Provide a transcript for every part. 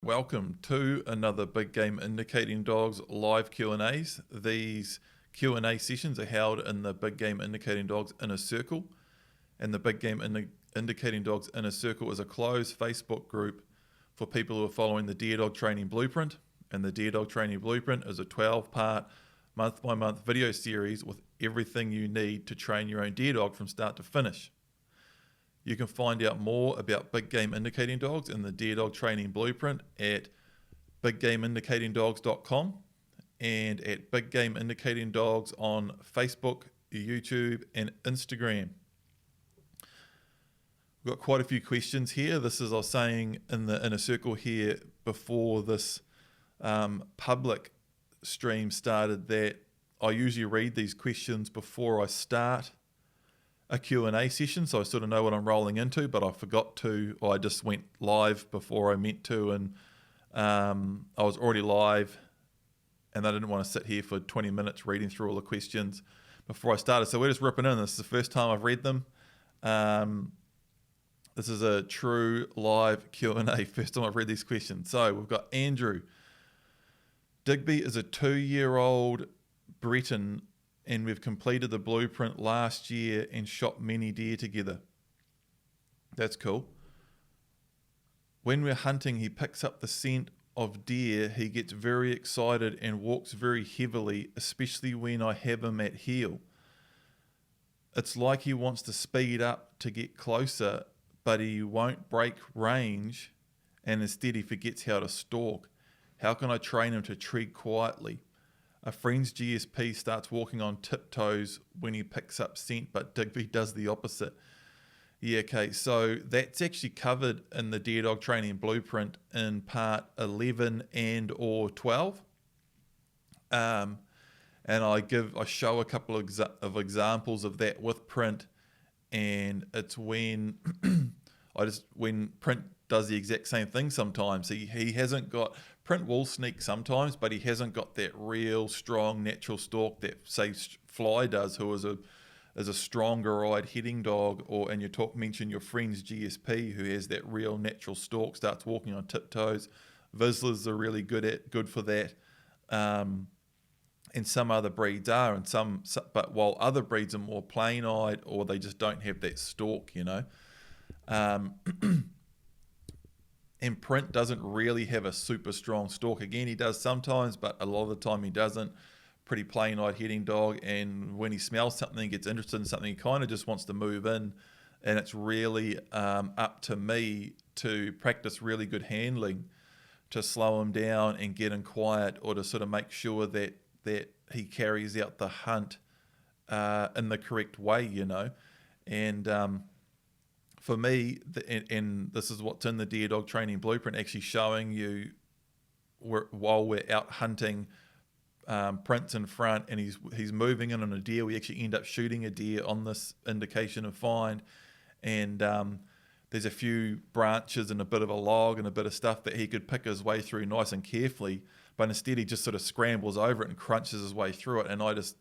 Welcome to another Big Game Indicating Dogs live Q&As. These Q&A sessions are held in the Big Game Indicating Dogs Inner Circle, and the Big Game Indicating Dogs Inner Circle is a closed Facebook group for people who are following the Deer Dog Training Blueprint, and the Deer Dog Training Blueprint is a 12-part, month-by-month video series with everything you need to train your own deer dog from start to finish. You can find out more about Big Game Indicating Dogs and the Deer Dog Training Blueprint at biggameindicatingdogs.com and at Big Game Indicating Dogs on Facebook, YouTube, and Instagram. We've got quite a few questions here. This is, I was saying in the inner circle here before this public stream started, that I usually read these questions before I start a Q&A session, so I sort of know what I'm rolling into, but I forgot to, or I just went live before I meant to, and I was already live, and I didn't want to sit here for 20 minutes reading through all the questions before I started. So we're just ripping in. This is the first time I've read them. This is a true live Q&A, first time I've read these questions. So we've got Andrew. Digby is a 2-year-old Breton, and we've completed the blueprint last year and shot many deer together. That's cool. When we're hunting, he picks up the scent of deer. He gets very excited and walks very heavily, especially when I have him at heel. It's like he wants to speed up to get closer, but he won't break range, and instead he forgets how to stalk. How can I train him to tread quietly? A friend's GSP starts walking on tiptoes when he picks up scent, but Digby does the opposite. Yeah, okay, so that's actually covered in the Deer Dog Training Blueprint in part 11 and or 12. And I show a couple of examples of that with print, and it's when when print does the exact same thing sometimes. He hasn't got, print will sneak sometimes, but he hasn't got that real strong natural stalk that, say, Fly does, who is a stronger eyed heading dog, and you mention your friend's GSP who has that real natural stalk, starts walking on tiptoes. Vizslers are really good for that, and some other breeds are, but while other breeds are more plain eyed, or they just don't have that stalk, And print doesn't really have a super strong stalk. Again, he does sometimes, but a lot of the time he doesn't. Pretty plain-eyed heading dog, and when he smells something, gets interested in something, he kind of just wants to move in, and it's really up to me to practice really good handling to slow him down and get him quiet, or to sort of make sure that he carries out the hunt in the correct way, and for me, and this is what's in the Deer Dog Training Blueprint, actually showing you while we're out hunting, Print's in front and he's moving in on a deer. We actually end up shooting a deer on this indication of find, and there's a few branches and a bit of a log and a bit of stuff that he could pick his way through nice and carefully, but instead he just sort of scrambles over it and crunches his way through it, and I just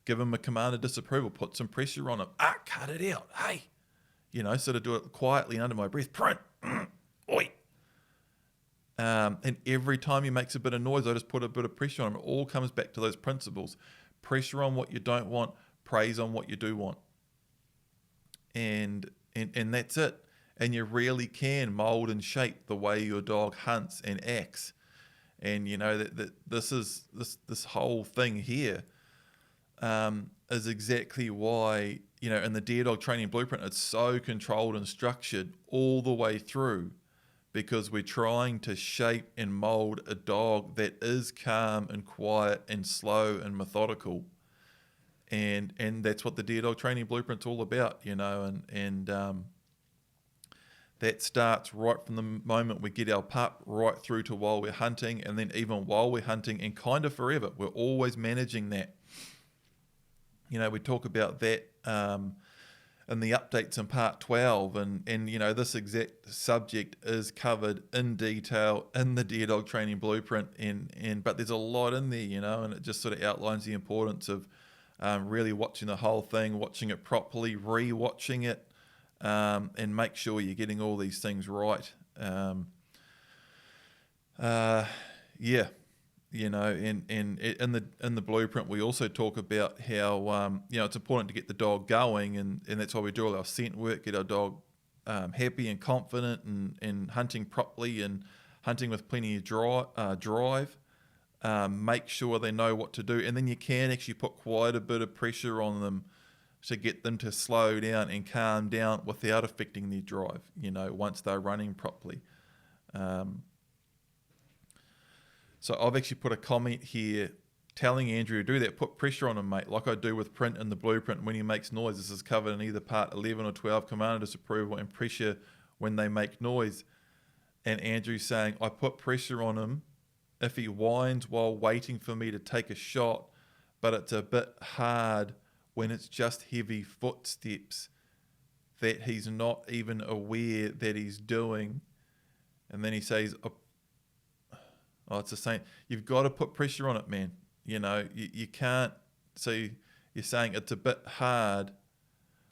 give him a command of disapproval, put some pressure on him. Cut it out, hey! Sort of do it quietly under my breath. Print, oi. And every time he makes a bit of noise, I just put a bit of pressure on him. It all comes back to those principles. Pressure on what you don't want, praise on what you do want. And that's it. And you really can mold and shape the way your dog hunts and acts. And that this whole thing here is exactly why, in the Deer Dog Training Blueprint, it's so controlled and structured all the way through, because we're trying to shape and mold a dog that is calm and quiet and slow and methodical. And that's what the Deer Dog Training Blueprint's all about, and that starts right from the moment we get our pup right through to while we're hunting, and then even while we're hunting, and kind of forever. We're always managing that. We talk about that in the updates in part 12, and this exact subject is covered in detail in the Deer Dog Training Blueprint, but there's a lot in there, and it just sort of outlines the importance of really watching the whole thing, watching it properly, re-watching it, and make sure you're getting all these things right. Yeah, and in the blueprint we also talk about how it's important to get the dog going, and that's why we do all our scent work, get our dog happy and confident, and hunting properly and hunting with plenty of drive. Make sure they know what to do, and then you can actually put quite a bit of pressure on them to get them to slow down and calm down without affecting their drive, once they're running properly. So I've actually put a comment here telling Andrew to do that. Put pressure on him, mate, like I do with Print in the blueprint. When he makes noise, this is covered in either part 11 or 12, command of disapproval and pressure when they make noise. And Andrew's saying, I put pressure on him if he whines while waiting for me to take a shot, but it's a bit hard when it's just heavy footsteps that he's not even aware that he's doing. And then he says, oh, it's the same. You've got to put pressure on it, man. You can't. So you're saying it's a bit hard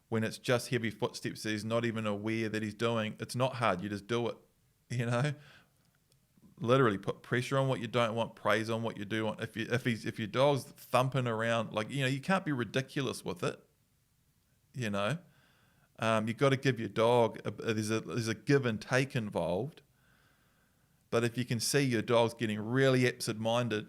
when it's just heavy footsteps that he's not even aware that he's doing. It's not hard. You just do it. Literally put pressure on what you don't want, praise on what you do want. If your dog's thumping around, you can't be ridiculous with it. You've got to give your dog. There's a give and take involved. But if you can see your dog's getting really absent-minded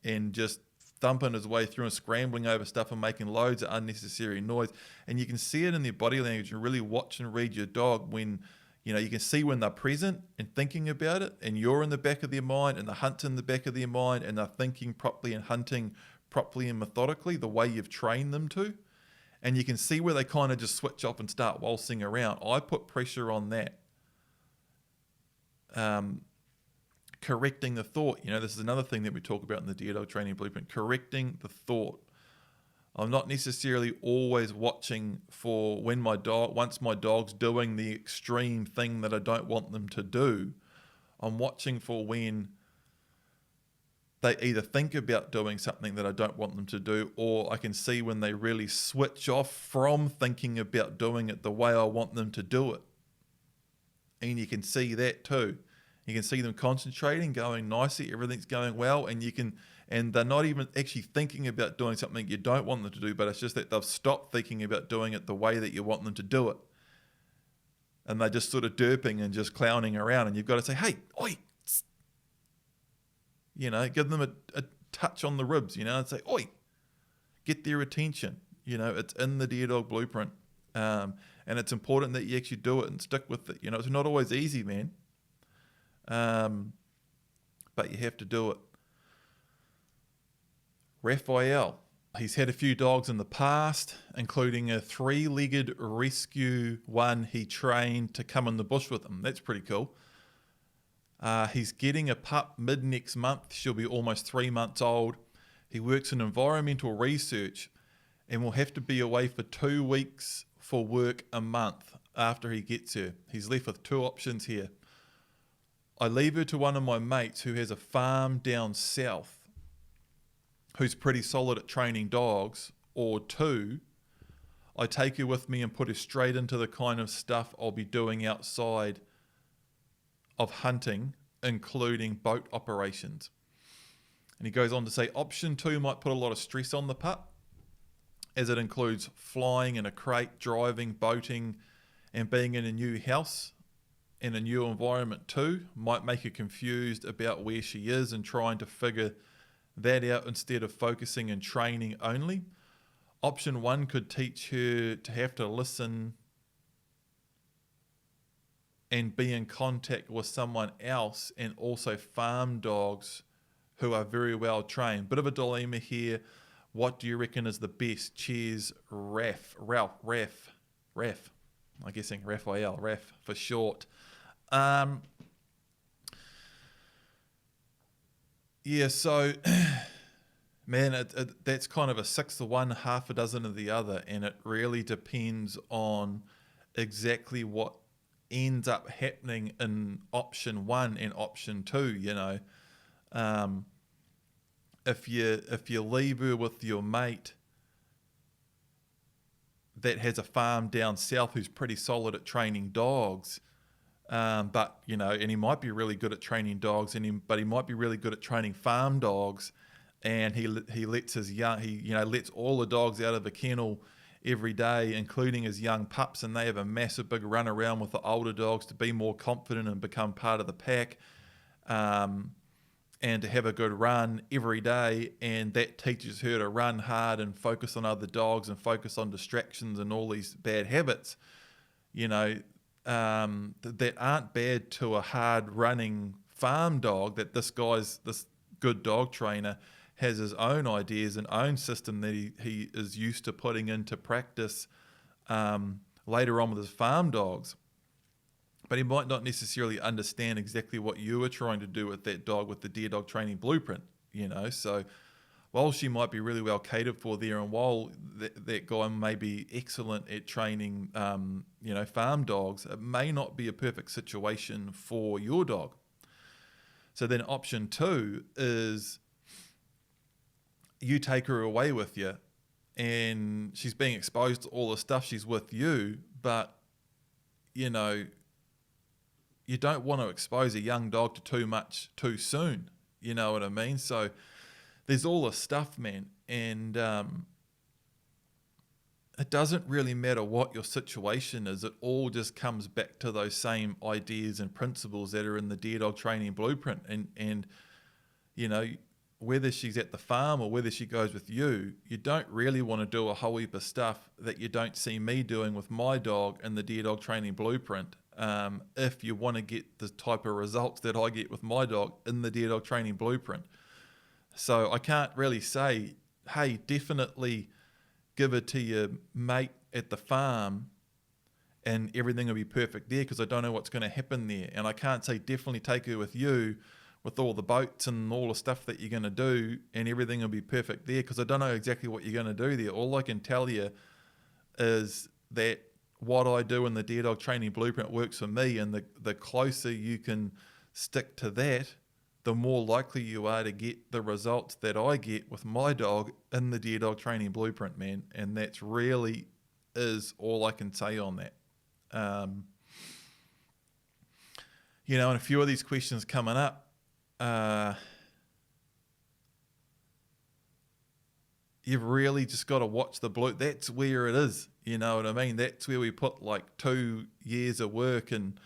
and just thumping his way through and scrambling over stuff and making loads of unnecessary noise, and you can see it in their body language and really watch and read your dog when, you can see when they're present and thinking about it, and you're in the back of their mind, and the hunt's in the back of their mind, and they're thinking properly and hunting properly and methodically the way you've trained them to. And you can see where they kind of just switch off and start waltzing around. I put pressure on that. Correcting the thought. This is another thing that we talk about in the Deer Dog Training Blueprint, correcting the thought. I'm not necessarily always watching for once my dog's doing the extreme thing that I don't want them to do. I'm watching for when they either think about doing something that I don't want them to do, or I can see when they really switch off from thinking about doing it the way I want them to do it. And you can see that too. You can see them concentrating, going nicely, everything's going well, and they're not even actually thinking about doing something you don't want them to do, but it's just that they've stopped thinking about doing it the way that you want them to do it. And they're just sort of derping and just clowning around, and you've got to say, hey, oi, give them a touch on the ribs, and say, oi, get their attention. It's in the Deer Dog Blueprint. And it's important that you actually do it and stick with it. It's not always easy, man. But you have to do it. Raphael, he's had a few dogs in the past, including a 3-legged rescue one he trained to come in the bush with him. That's pretty cool. He's getting a pup mid next month. She'll be almost 3 months old. He works in environmental research and will have to be away for 2 weeks for work a month after he gets her. He's left with 2 options here. I leave her to one of my mates who has a farm down south who's pretty solid at training dogs, or 2, I take her with me and put her straight into the kind of stuff I'll be doing outside of hunting, including boat operations. And he goes on to say, option 2 might put a lot of stress on the pup, as it includes flying in a crate, driving, boating, and being in a new house in a new environment too. Might make her confused about where she is and trying to figure that out instead of focusing and training only. Option 1 could teach her to have to listen and be in contact with someone else, and also farm dogs who are very well trained. Bit of a dilemma here. What do you reckon is the best? Cheers, Raf. I'm guessing Raphael, Raf for short. Yeah, so, man, that's kind of a 6 of one, half a dozen of the other, and it really depends on exactly what ends up happening in option 1 and option 2, If you leave her with your mate that has a farm down south who's pretty solid at training dogs, But and he might be really good at training dogs, but he might be really good at training farm dogs, and he lets his young lets all the dogs out of the kennel every day, including his young pups, and they have a massive big run around with the older dogs to be more confident and become part of the pack, and to have a good run every day, and that teaches her to run hard and focus on other dogs and focus on distractions and all these bad habits, that aren't bad to a hard running farm dog. That this good dog trainer has his own ideas and own system that he is used to putting into practice later on with his farm dogs. But he might not necessarily understand exactly what you were trying to do with that dog with the deer dog training blueprint, So while she might be really well catered for there, and while that guy may be excellent at training, farm dogs, it may not be a perfect situation for your dog. So then option 2 is you take her away with you, and she's being exposed to all the stuff. She's with you, but you don't want to expose a young dog to too much too soon. You know what I mean? So there's all this stuff, man, and it doesn't really matter what your situation is. It all just comes back to those same ideas and principles that are in the deer dog training blueprint. And whether she's at the farm or whether she goes with you, you don't really want to do a whole heap of stuff that you don't see me doing with my dog in the deer dog training blueprint. If you want to get the type of results that I get with my dog in the deer dog training blueprint. So I can't really say, hey, definitely give it to your mate at the farm and everything will be perfect there, because I don't know what's going to happen there. And I can't say definitely take her with you with all the boats and all the stuff that you're going to do and everything will be perfect there, because I don't know exactly what you're going to do there. All I can tell you is that what I do in the deer dog training blueprint works for me, and the closer you can stick to that, the more likely you are to get the results that I get with my dog in the deer dog training blueprint, man. And that's really is all I can say on that. And a few of these questions coming up, you've really just got to watch the blue. That's where it is. You know what I mean? That's where we put like 2 years of work and,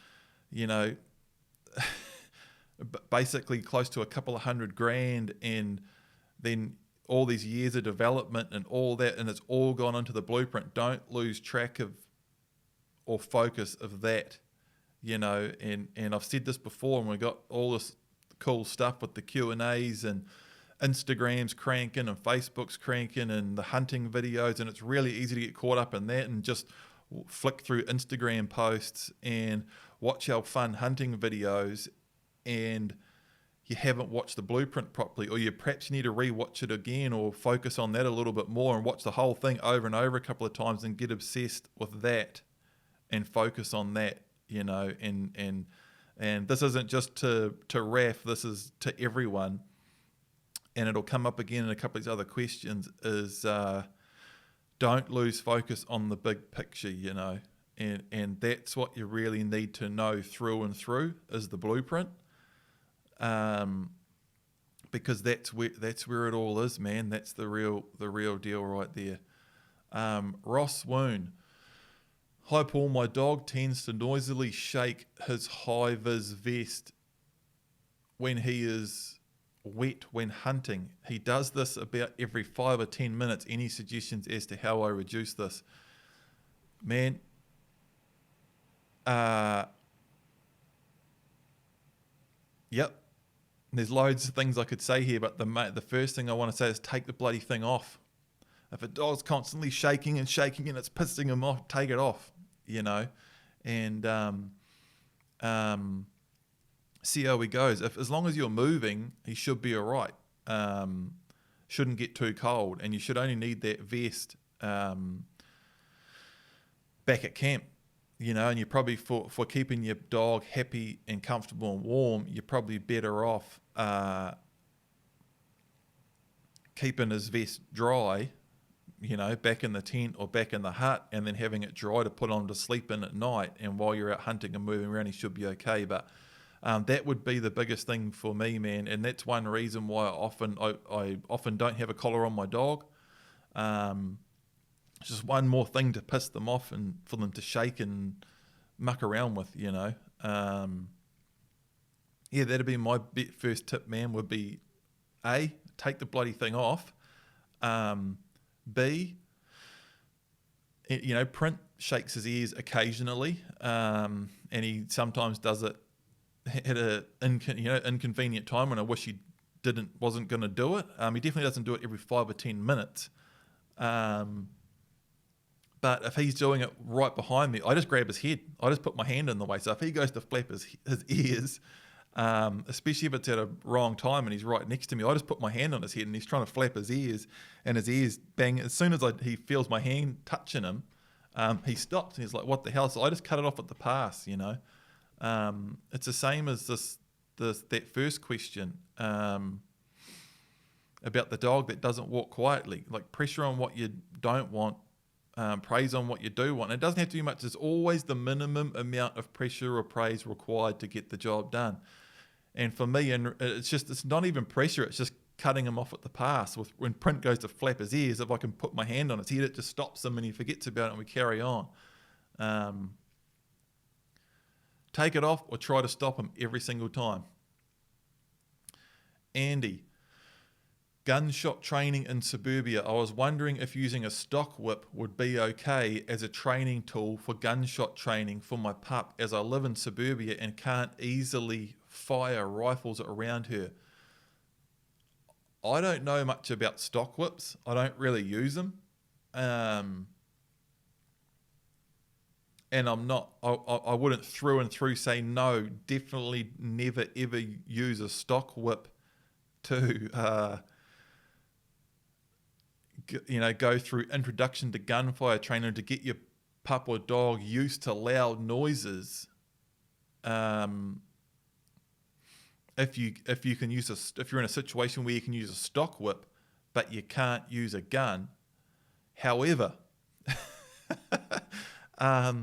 basically close to a couple of $100,000, and then all these years of development and all that, and it's all gone into the blueprint. Don't lose track of or focus of that, and I've said this before, and we got all this cool stuff with the Q&As and Instagram's cranking and Facebook's cranking and the hunting videos, and it's really easy to get caught up in that and just flick through Instagram posts and watch our fun hunting videos, and you haven't watched the blueprint properly, or perhaps you need to re-watch it again, or focus on that a little bit more and watch the whole thing over and over a couple of times and get obsessed with that and focus on that, and this isn't just to RAF, this is to everyone, and it'll come up again in a couple of these other questions, is don't lose focus on the big picture, and that's what you really need to know through and through is the blueprint. Because that's where it all is, man. That's the real deal right there. Ross Woon. Hi Paul, my dog tends to noisily shake his high-vis vest when he is wet when hunting. He does this about every 5 or 10 minutes. Any suggestions as to how I reduce this? Man, yep. There's loads of things I could say here, but the first thing I want to say is take the bloody thing off. If a dog's constantly shaking and it's pissing him off, take it off, and see how he goes. As long as you're moving, he should be all right. Shouldn't get too cold, and you should only need that vest back at camp. And you're probably, for keeping your dog happy and comfortable and warm, you're probably better off keeping his vest dry, back in the tent or back in the hut, and then having it dry to put on to sleep in at night. And while you're out hunting and moving around, he should be okay. But that would be the biggest thing for me, man. And that's one reason why I often don't have a collar on my dog. It's just one more thing to piss them off and for them to shake and muck around with, that'd be my first tip, man, would be A, take the bloody thing off. B, Print shakes his ears occasionally, and he sometimes does it at a inconvenient time when I wish he wasn't going to do it. He definitely doesn't do it every 5 or 10 minutes. But if he's doing it right behind me, I just grab his head. I just put my hand in the way. So if he goes to flap his ears, especially if it's at a wrong time and he's right next to me, I just put my hand on his head and he's trying to flap his ears, and his ears bang. As soon as he feels my hand touching him, he stops and he's like, what the hell? So I just cut it off at the pass, It's the same as that first question about the dog that doesn't walk quietly. Like, pressure on what you don't want, praise on what you do want. And it doesn't have to be much. There's always the minimum amount of pressure or praise required to get the job done. And for me, it's not even pressure, it's just cutting him off at the pass. When Print goes to flap his ears, if I can put my hand on his head, it just stops him and he forgets about it and we carry on. Take it off or try to stop him every single time. Andy, gunshot training in suburbia. I was wondering if using a stock whip would be okay as a training tool for gunshot training for my pup, as I live in suburbia and can't easily fire rifles around her. I don't know much about stock whips. I don't really use them. And I wouldn't through and through say no, definitely never ever use a stock whip to go through introduction to gunfire training to get your pup or dog used to loud noises. If you're in a situation where you can use a stock whip, but you can't use a gun. However, a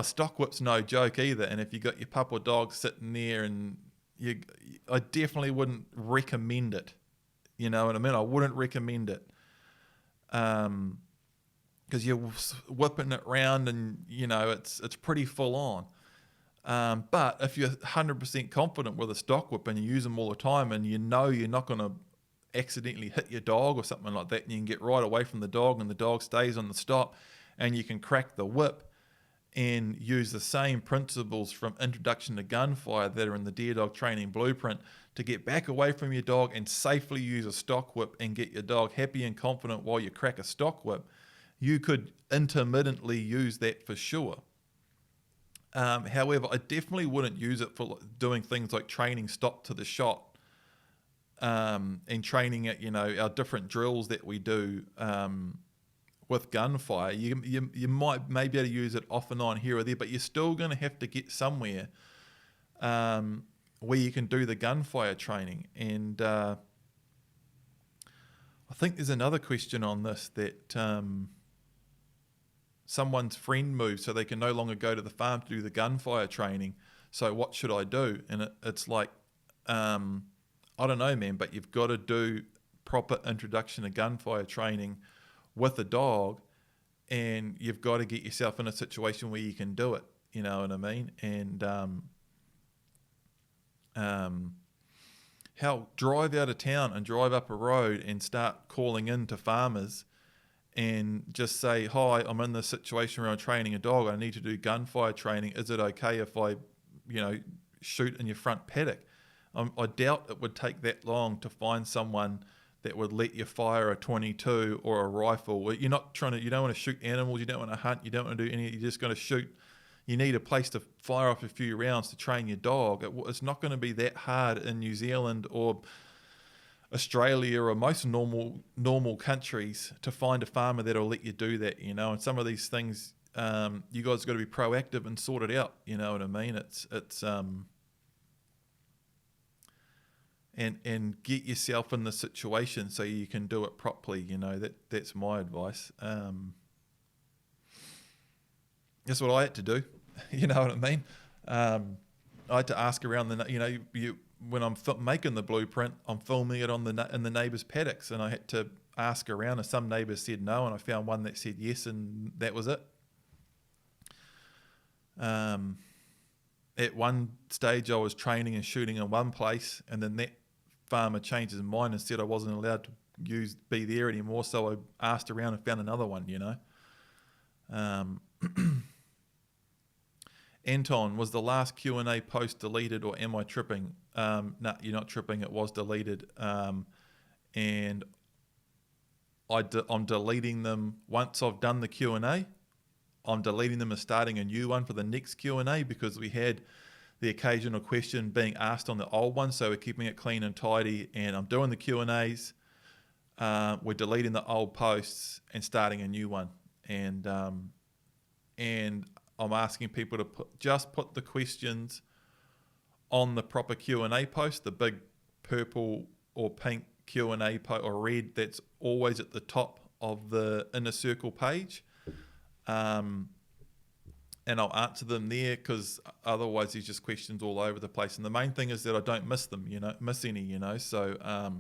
stock whip's no joke either. And if you got your pup or dog sitting there, and I definitely wouldn't recommend it. You know what I mean? I wouldn't recommend it. Because you're whipping it around and, it's pretty full on. But if you're 100% confident with a stock whip and you use them all the time and you're not going to accidentally hit your dog or something like that, and you can get right away from the dog and the dog stays on the stop, and you can crack the whip and use the same principles from introduction to gunfire that are in the Deer Dog Training Blueprint to get back away from your dog and safely use a stock whip and get your dog happy and confident while you crack a stock whip, you could intermittently use that for sure. However, I definitely wouldn't use it for doing things like training stop to the shot, and training at our different drills that we do with gunfire. You might maybe able to use it off and on here or there, but you're still going to have to get somewhere where you can do the gunfire training. And I think there's another question on this that someone's friend moved so they can no longer go to the farm to do the gunfire training. So what should I do? And it's like, I don't know, man, but you've got to do proper introduction to gunfire training with a dog, and you've got to get yourself in a situation where you can do it. You know what I mean? And drive out of town and drive up a road and start calling in to farmers and just say, hi, I'm in this situation where I'm training a dog. I need to do gunfire training. Is it okay if I, shoot in your front paddock? I doubt it would take that long to find someone that would let you fire a 22 or a rifle. You don't want to shoot animals, you don't want to hunt, you don't want to do anything, you're just going to shoot. You need a place to fire off a few rounds to train your dog. It's not going to be that hard in New Zealand or Australia or most normal countries to find a farmer that'll let you do that, and some of these things, you guys got to be proactive and sort it out, you know what I mean? It's and get yourself in the situation so you can do it properly. That's my advice. That's what I had to do. You know what I mean? I had to ask around when I'm making the blueprint, I'm filming it in the neighbours' paddocks, and I had to ask around, and some neighbours said no, and I found one that said yes, and that was it. At one stage, I was training and shooting in one place, and then that farmer changed his mind and said I wasn't allowed to be there anymore, so I asked around and found another one. Anton, was the last Q&A post deleted, or am I tripping? No, you're not tripping. It was deleted. And I'm deleting them once I've done the Q&A. I'm deleting them and starting a new one for the next Q&A, because we had the occasional question being asked on the old one, so we're keeping it clean and tidy, and I'm doing the Q&As. We're deleting the old posts and starting a new one. And I'm asking people to put the questions on the proper Q&A post, the big purple or pink Q&A post, or red, that's always at the top of the inner circle page. And I'll answer them there, because otherwise there's just questions all over the place. And the main thing is that I don't miss any. So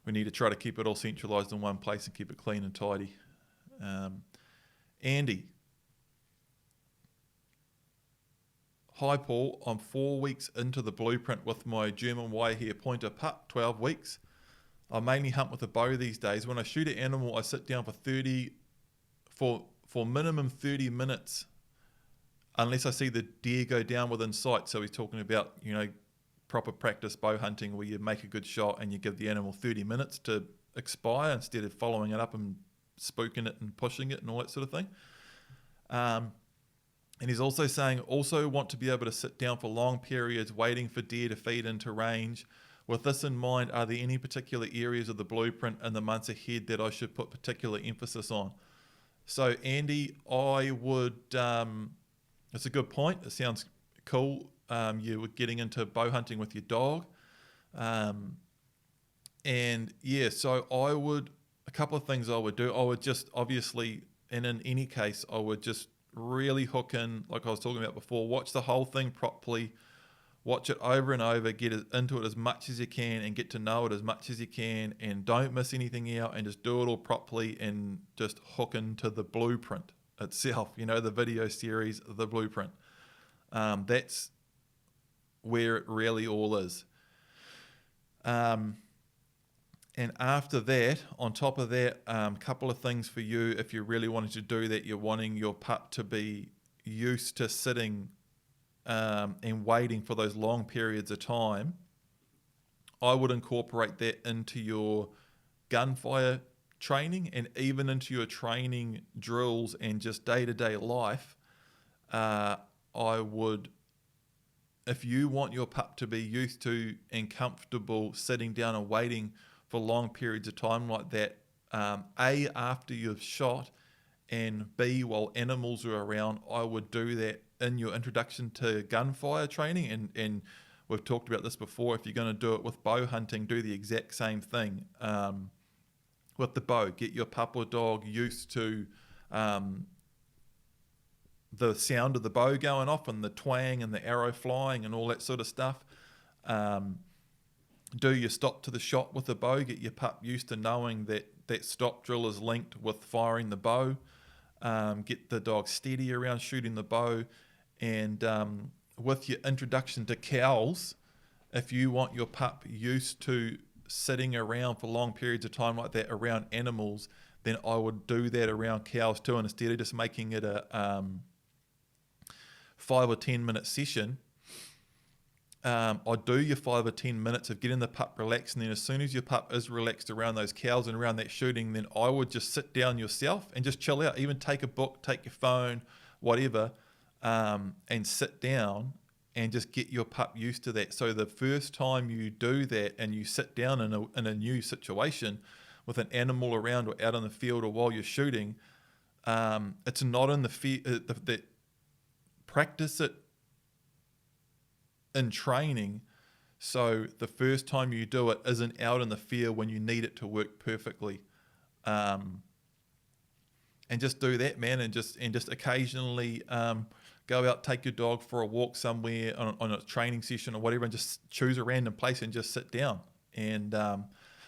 we need to try to keep it all centralised in one place and keep it clean and tidy. Andy. Hi Paul, I'm 4 weeks into the blueprint with my German wire-hair pointer pup, 12 weeks. I mainly hunt with a bow these days. When I shoot an animal, I sit down for minimum 30 minutes, unless I see the deer go down within sight. So he's talking about, proper practice bow hunting, where you make a good shot and you give the animal 30 minutes to expire instead of following it up and spooking it and pushing it and all that sort of thing. And he's also saying, want to be able to sit down for long periods waiting for deer to feed into range. With this in mind, are there any particular areas of the blueprint in the months ahead that I should put particular emphasis on? So Andy, I would, it's a good point. It sounds cool. You were getting into bow hunting with your dog. So a couple of things I would do. I would just obviously, and in any case, I would just really hook in, like I was talking about before, watch the whole thing properly, watch it over and over, get into it as much as you can and get to know it as much as you can, and don't miss anything out, and just do it all properly and just hook into the blueprint itself, the video series, the blueprint. That's where it really all is. And after that, on top of that, couple of things for you. If you really wanted to do that, you're wanting your pup to be used to sitting and waiting for those long periods of time. I would incorporate that into your gunfire training, and even into your training drills and just day-to-day life. I would, if you want your pup to be used to and comfortable sitting down and waiting for long periods of time like that, A, after you've shot, and B, while animals are around, I would do that in your introduction to gunfire training. And we've talked about this before. If you're going to do it with bow hunting, do the exact same thing with the bow. Get your pup or dog used to the sound of the bow going off and the twang and the arrow flying and all that sort of stuff. Do your stop to the shot with the bow. Get your pup used to knowing that stop drill is linked with firing the bow. Get the dog steady around shooting the bow. And with your introduction to cows, if you want your pup used to sitting around for long periods of time like that around animals, then I would do that around cows too. And instead of just making it a 5 or 10 minute session, I'd do your 5 or 10 minutes of getting the pup relaxed, and then as soon as your pup is relaxed around those cows and around that shooting, then I would just sit down yourself and just chill out. Even take a book, take your phone, whatever, and sit down and just get your pup used to that. So the first time you do that and you sit down in a new situation with an animal around or out in the field or while you're shooting, it's not in practice it in training So the first time you do it isn't out in the field when you need it to work perfectly. And just do that, man, and just occasionally go out, take your dog for a walk somewhere on a training session or whatever, and just choose a random place and just sit down. And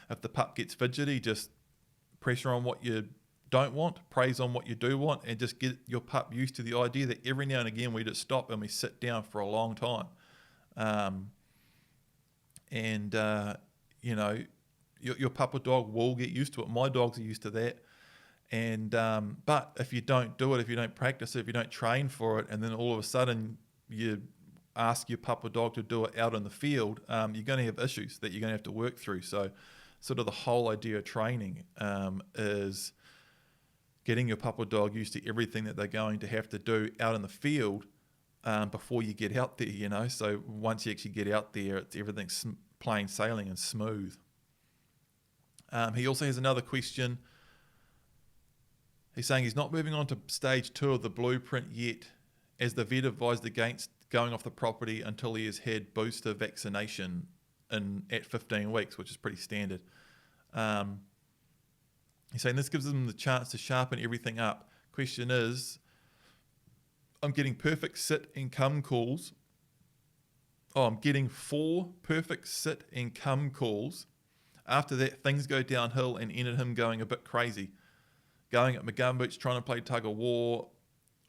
if the pup gets fidgety, just pressure on what you don't want, praise on what you do want, and just get your pup used to the idea that every now and again we just stop and we sit down for a long time. You know, your pup or dog will get used to it. My dogs are used to that. And but if you don't do it, if you don't practice it, if you don't train for it, and then all of a sudden you ask your pup or dog to do it out in the field, you're going to have issues that you're going to have to work through. So sort of the whole idea of training is getting your pup or dog used to everything that they're going to have to do out in the field before you get out there, you know. So once you actually get out there, everything's plain sailing and smooth. He also has another question. He's saying he's not moving on to stage 2 of the blueprint yet, as the vet advised against going off the property until he has had booster vaccination at 15 weeks, which is pretty standard. He's saying this gives them the chance to sharpen everything up. Question is, I'm getting perfect sit and come calls. Oh, I'm getting 4 perfect sit and come calls. After that, things go downhill and ended him going a bit crazy. Going at my gumboots, trying to play tug of war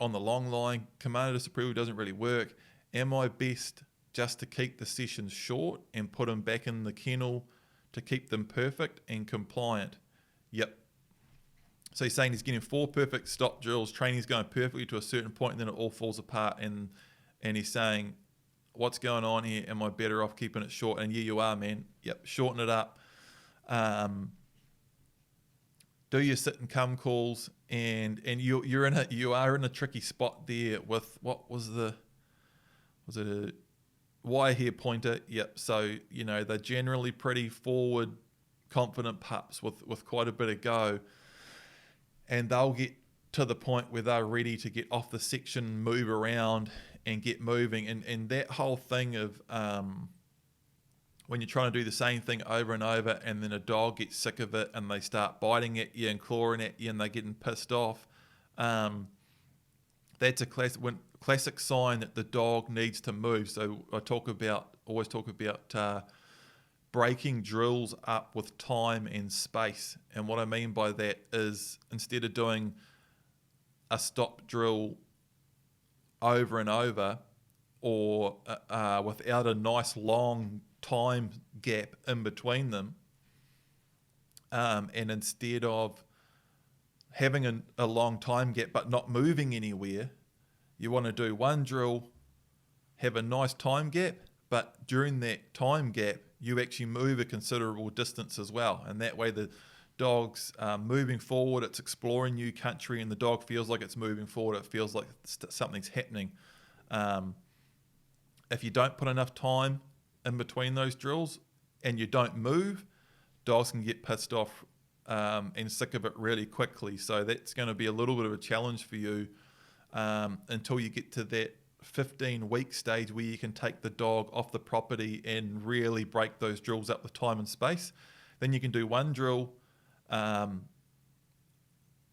on the long line. Commander disapproval doesn't really work. Am I best just to keep the sessions short and put them back in the kennel to keep them perfect and compliant? Yep. So he's saying he's getting 4 perfect stop drills. Training's going perfectly to a certain point, and then it all falls apart. And he's saying, what's going on here? Am I better off keeping it short? And yeah, you are, man. Yep, shorten it up. Do your sit and come calls, and you are in a tricky spot there with was it a wire hair pointer? Yep. So you know they're generally pretty forward, confident pups with quite a bit of go, and they'll get to the point where they're ready to get off the section, move around, and get moving, and that whole thing of when you're trying to do the same thing over and over, and then a dog gets sick of it and they start biting at you and clawing at you and they're getting pissed off, that's a classic sign that the dog needs to move. So I always talk about breaking drills up with time and space. And what I mean by that is instead of doing a stop drill over and over, or without a nice long time gap in between them, and instead of having a long time gap but not moving anywhere, you want to do one drill, have a nice time gap, but during that time gap you actually move a considerable distance as well, and that way the dog's moving forward, it's exploring new country, and the dog feels like it's moving forward, it feels like something's happening. If you don't put enough time in between those drills and you don't move, dogs can get pissed off and sick of it really quickly. So that's going to be a little bit of a challenge for you until you get to that 15-week stage where you can take the dog off the property and really break those drills up with time and space. Then you can do one drill,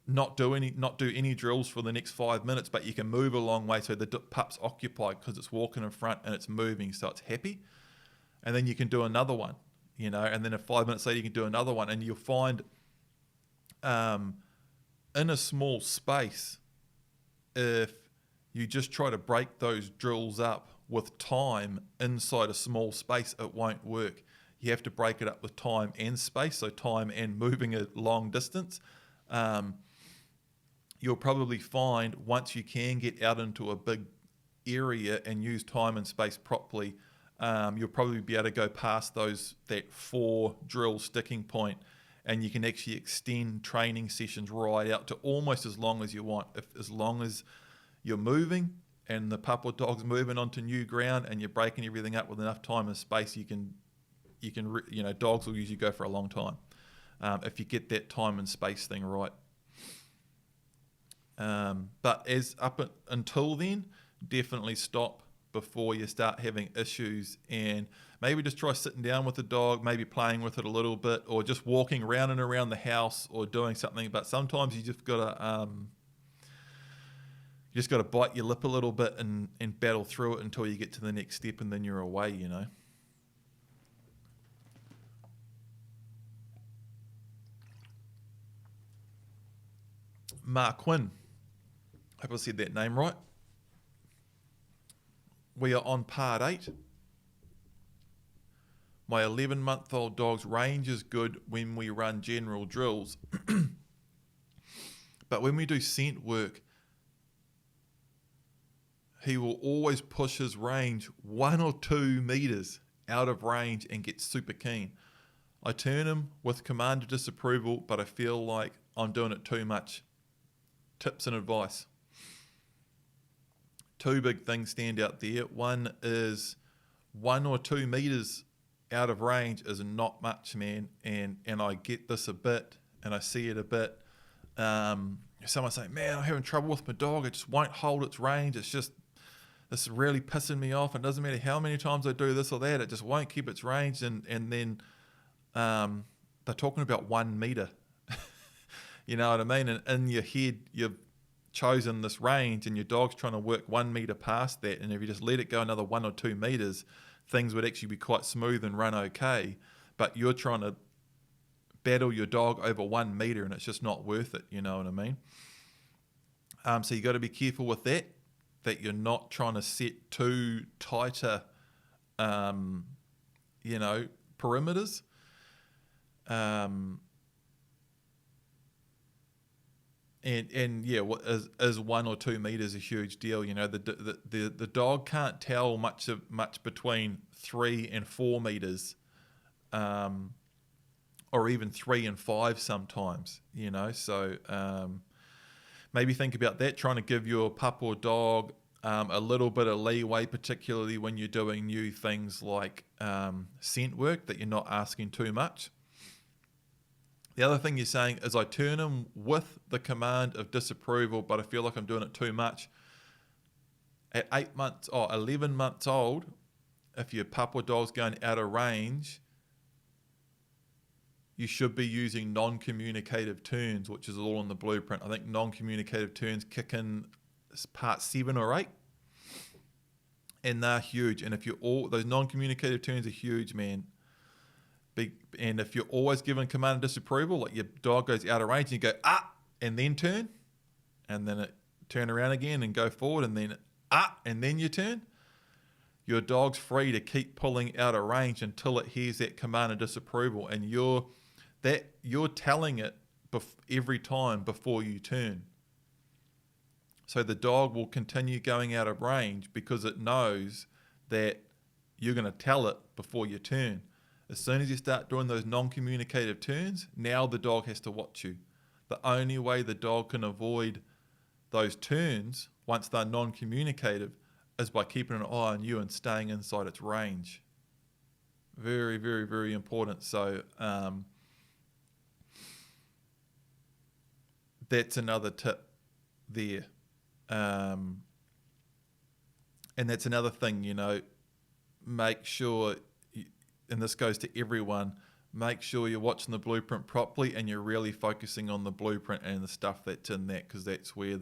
not do any drills for the next 5 minutes, but you can move a long way so the pup's occupied because it's walking in front and it's moving, so it's happy. And then you can do another one, you know, and then 5 minutes later you can do another one, and you'll find in a small space, if you just try to break those drills up with time inside a small space, it won't work. You have to break it up with time and space, so time and moving a long distance. You'll probably find once you can get out into a big area and use time and space properly, you'll probably be able to go past that 4 drill sticking point, and you can actually extend training sessions right out to almost as long as you want. As long as you're moving and the pup or dog's moving onto new ground and you're breaking everything up with enough time and space, dogs will usually go for a long time if you get that time and space thing right. But until then, definitely stop before you start having issues, and maybe just try sitting down with the dog, maybe playing with it a little bit, or just walking around and around the house or doing something. But sometimes you just gotta bite your lip a little bit and battle through it until you get to the next step, and then you're away, you know. Marquin, hope I said that name right. We are on part 8. My 11-month-old dog's range is good when we run general drills. But when we do scent work, he will always push his range 1 or 2 meters out of range and get super keen. I turn him with command of disapproval, but I feel like I'm doing it too much. Tips and advice. 2 big things stand out there. One is 1 or 2 meters out of range is not much, man. And I get this a bit, and I see it a bit. Someone saying, man, I'm having trouble with my dog. It just won't hold its range. This is really pissing me off. It doesn't matter how many times I do this or that. It just won't keep its range. And then they're talking about 1 meter. You know what I mean? And in your head, you've chosen this range, and your dog's trying to work 1 meter past that. And if you just let it go another 1 or 2 meters, things would actually be quite smooth and run okay. But you're trying to battle your dog over 1 meter, and it's just not worth it. You know what I mean? So you got to be careful with that you're not trying to set too tighter, perimeters. And yeah, is 1 or 2 meters a huge deal? You know, the dog can't tell much between 3 and 4 meters, or even 3 and 5 sometimes. You know, so maybe think about that. Trying to give your pup or dog a little bit of leeway, particularly when you're doing new things like scent work, that you're not asking too much. The other thing you're saying is, I turn him with the command of disapproval, but I feel like I'm doing it too much. At 11 months old, if your pup or dog's going out of range, you should be using non-communicative turns, which is all in the blueprint. I think non-communicative turns kick in part 7 or 8, and they're huge. And if those non-communicative turns are huge, man. And if you're always giving command of disapproval, like your dog goes out of range and you go, and then turn, and then it turn around again and go forward, and then and then you turn, your dog's free to keep pulling out of range until it hears that command of disapproval, and you're telling it every time before you turn. So the dog will continue going out of range because it knows that you're going to tell it before you turn. As soon as you start doing those non-communicative turns, now the dog has to watch you. The only way the dog can avoid those turns, once they're non-communicative, is by keeping an eye on you and staying inside its range. Very, very, very important. So that's another tip there. And that's another thing, you know, make sure, and this goes to everyone, make sure you're watching the blueprint properly and you're really focusing on the blueprint and the stuff that's in that, because that's where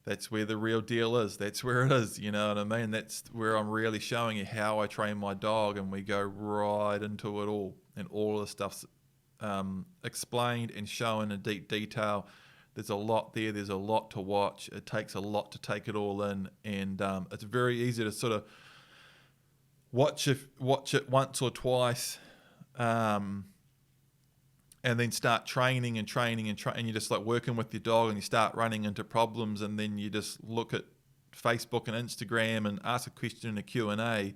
that's where the real deal is. That's where it is, you know what I mean? That's where I'm really showing you how I train my dog, and we go right into it all, and all of the stuff's explained and shown in deep detail. There's a lot there. There's a lot to watch. It takes a lot to take it all in, and it's very easy to sort of watch it once or twice, and then start training, and you're just like working with your dog, and you start running into problems, and then you just look at Facebook and Instagram and ask a question in a Q&A,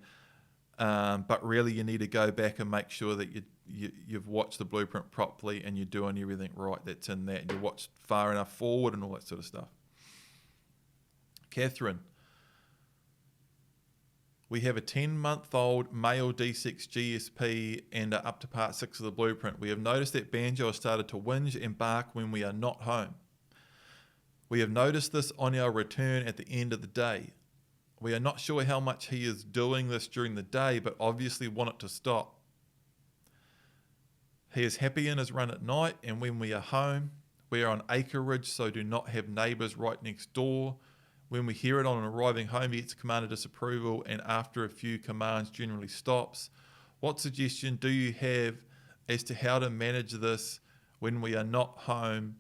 but really you need to go back and make sure that you've watched the blueprint properly and you're doing everything right that's in that, and you watched far enough forward and all that sort of stuff. Catherine, we have a 10-month-old male D6 GSP and are up to part 6 of the blueprint. We have noticed that Banjo has started to whinge and bark when we are not home. We have noticed this on our return at the end of the day. We are not sure how much he is doing this during the day, but obviously want it to stop. He is happy in his run at night and when we are home. We are on acreage, so do not have neighbours right next door. When we hear it on arriving home, he gets commanded disapproval and after a few commands generally stops. What suggestion do you have as to how to manage this when we are not home?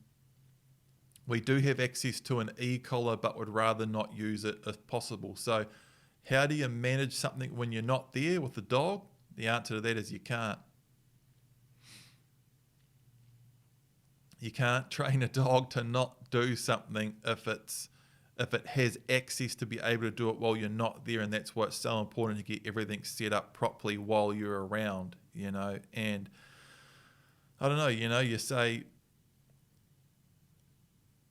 We do have access to an e-collar, but would rather not use it if possible. So how do you manage something when you're not there with the dog? The answer to that is you can't. You can't train a dog to not do something if it has access to be able to do it while you're not there, and that's why it's so important to get everything set up properly while you're around, and I don't know, you say,